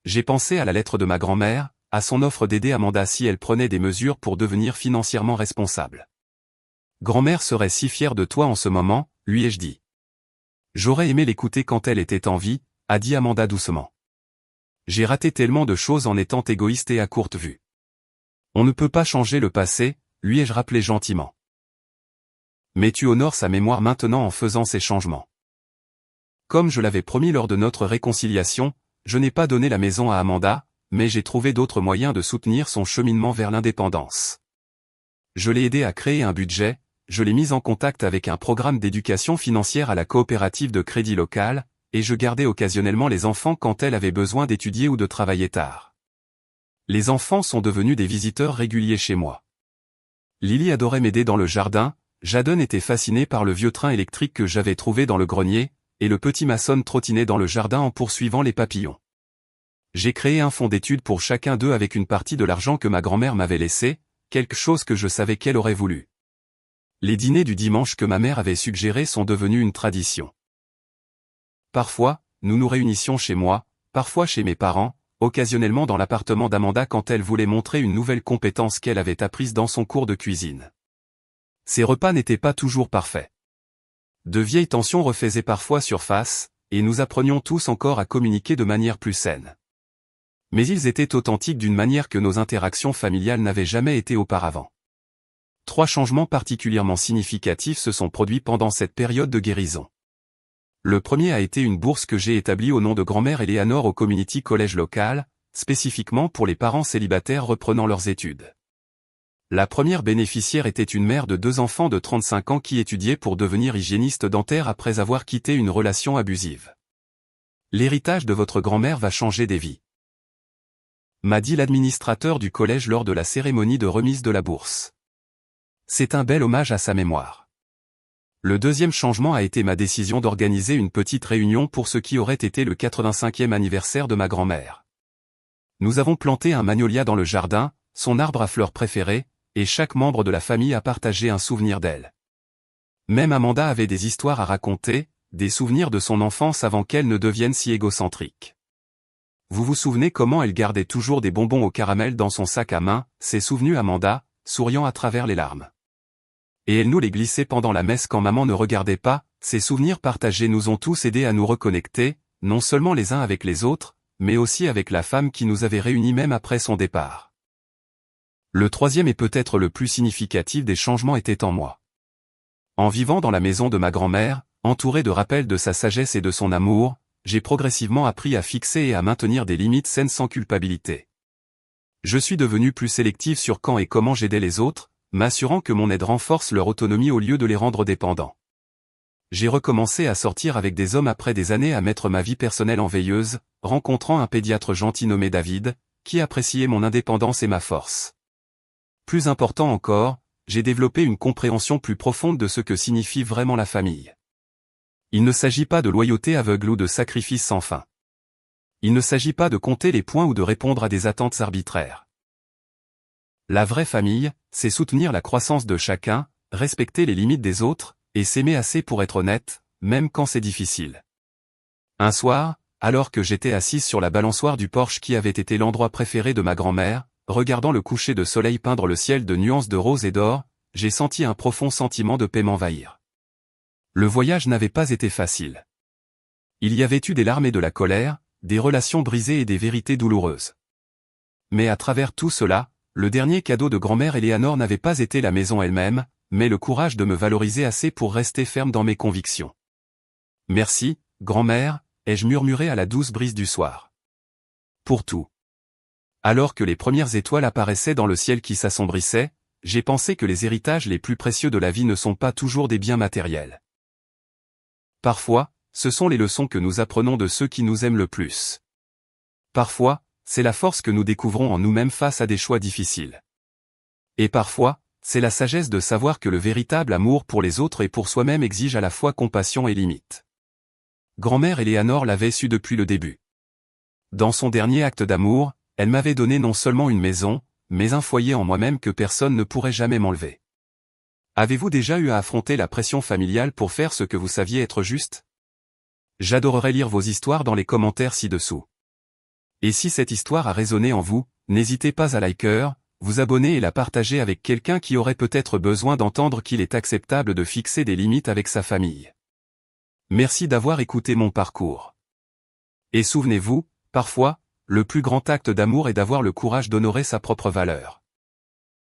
J'ai pensé à la lettre de ma grand-mère, à son offre d'aider Amanda si elle prenait des mesures pour devenir financièrement responsable. Grand-mère serait si fière de toi en ce moment, lui ai-je dit. J'aurais aimé l'écouter quand elle était en vie, a dit Amanda doucement. J'ai raté tellement de choses en étant égoïste et à courte vue. On ne peut pas changer le passé, lui ai-je rappelé gentiment. Mais tu honores sa mémoire maintenant en faisant ces changements. Comme je l'avais promis lors de notre réconciliation, je n'ai pas donné la maison à Amanda, mais j'ai trouvé d'autres moyens de soutenir son cheminement vers l'indépendance. Je l'ai aidé à créer un budget, je l'ai mise en contact avec un programme d'éducation financière à la coopérative de crédit local, et je gardais occasionnellement les enfants quand elle avait besoin d'étudier ou de travailler tard. Les enfants sont devenus des visiteurs réguliers chez moi. Lily adorait m'aider dans le jardin, Jadon était fasciné par le vieux train électrique que j'avais trouvé dans le grenier, et le petit Mason trottinait dans le jardin en poursuivant les papillons. J'ai créé un fonds d'études pour chacun d'eux avec une partie de l'argent que ma grand-mère m'avait laissé, quelque chose que je savais qu'elle aurait voulu. Les dîners du dimanche que ma mère avait suggérés sont devenus une tradition. Parfois, nous nous réunissions chez moi, parfois chez mes parents, occasionnellement dans l'appartement d'Amanda quand elle voulait montrer une nouvelle compétence qu'elle avait apprise dans son cours de cuisine. Ces repas n'étaient pas toujours parfaits. De vieilles tensions refaisaient parfois surface, et nous apprenions tous encore à communiquer de manière plus saine. Mais ils étaient authentiques d'une manière que nos interactions familiales n'avaient jamais été auparavant. 3 changements particulièrement significatifs se sont produits pendant cette période de guérison. Le premier a été une bourse que j'ai établie au nom de grand-mère Eleanor au Community College local, spécifiquement pour les parents célibataires reprenant leurs études. La première bénéficiaire était une mère de 2 enfants de 35 ans qui étudiait pour devenir hygiéniste dentaire après avoir quitté une relation abusive. L'héritage de votre grand-mère va changer des vies. m'a dit l'administrateur du collège lors de la cérémonie de remise de la bourse. C'est un bel hommage à sa mémoire. Le deuxième changement a été ma décision d'organiser une petite réunion pour ce qui aurait été le 85e anniversaire de ma grand-mère. Nous avons planté un magnolia dans le jardin, son arbre à fleurs préféré, et chaque membre de la famille a partagé un souvenir d'elle. Même Amanda avait des histoires à raconter, des souvenirs de son enfance avant qu'elle ne devienne si égocentrique. Vous vous souvenez comment elle gardait toujours des bonbons au caramel dans son sac à main, s'est souvenue Amanda, souriant à travers les larmes. Et elle nous les glissait pendant la messe quand maman ne regardait pas. Ces souvenirs partagés nous ont tous aidés à nous reconnecter, non seulement les uns avec les autres, mais aussi avec la femme qui nous avait réunis même après son départ. Le troisième et peut-être le plus significatif des changements était en moi. En vivant dans la maison de ma grand-mère, entouré de rappels de sa sagesse et de son amour, j'ai progressivement appris à fixer et à maintenir des limites saines sans culpabilité. Je suis devenu plus sélectif sur quand et comment j'aidais les autres, m'assurant que mon aide renforce leur autonomie au lieu de les rendre dépendants. J'ai recommencé à sortir avec des hommes après des années à mettre ma vie personnelle en veilleuse, rencontrant un pédiatre gentil nommé David, qui appréciait mon indépendance et ma force. Plus important encore, j'ai développé une compréhension plus profonde de ce que signifie vraiment la famille. Il ne s'agit pas de loyauté aveugle ou de sacrifice sans fin. Il ne s'agit pas de compter les points ou de répondre à des attentes arbitraires. La vraie famille, c'est soutenir la croissance de chacun, respecter les limites des autres, et s'aimer assez pour être honnête, même quand c'est difficile. Un soir, alors que j'étais assise sur la balançoire du porche qui avait été l'endroit préféré de ma grand-mère, regardant le coucher de soleil peindre le ciel de nuances de rose et d'or, j'ai senti un profond sentiment de paix m'envahir. Le voyage n'avait pas été facile. Il y avait eu des larmes et de la colère, des relations brisées et des vérités douloureuses. Mais à travers tout cela, le dernier cadeau de grand-mère Eleanor n'avait pas été la maison elle-même, mais le courage de me valoriser assez pour rester ferme dans mes convictions. Merci, grand-mère, ai-je murmuré à la douce brise du soir. Pour tout. Alors que les premières étoiles apparaissaient dans le ciel qui s'assombrissait, j'ai pensé que les héritages les plus précieux de la vie ne sont pas toujours des biens matériels. Parfois, ce sont les leçons que nous apprenons de ceux qui nous aiment le plus. Parfois, c'est la force que nous découvrons en nous-mêmes face à des choix difficiles. Et parfois, c'est la sagesse de savoir que le véritable amour pour les autres et pour soi-même exige à la fois compassion et limite. Grand-mère Eleanor l'avait su depuis le début. Dans son dernier acte d'amour, elle m'avait donné non seulement une maison, mais un foyer en moi-même que personne ne pourrait jamais m'enlever. Avez-vous déjà eu à affronter la pression familiale pour faire ce que vous saviez être juste? J'adorerais lire vos histoires dans les commentaires ci-dessous. Et si cette histoire a résonné en vous, n'hésitez pas à liker, vous abonner et la partager avec quelqu'un qui aurait peut-être besoin d'entendre qu'il est acceptable de fixer des limites avec sa famille. Merci d'avoir écouté mon parcours. Et souvenez-vous, parfois, le plus grand acte d'amour est d'avoir le courage d'honorer sa propre valeur.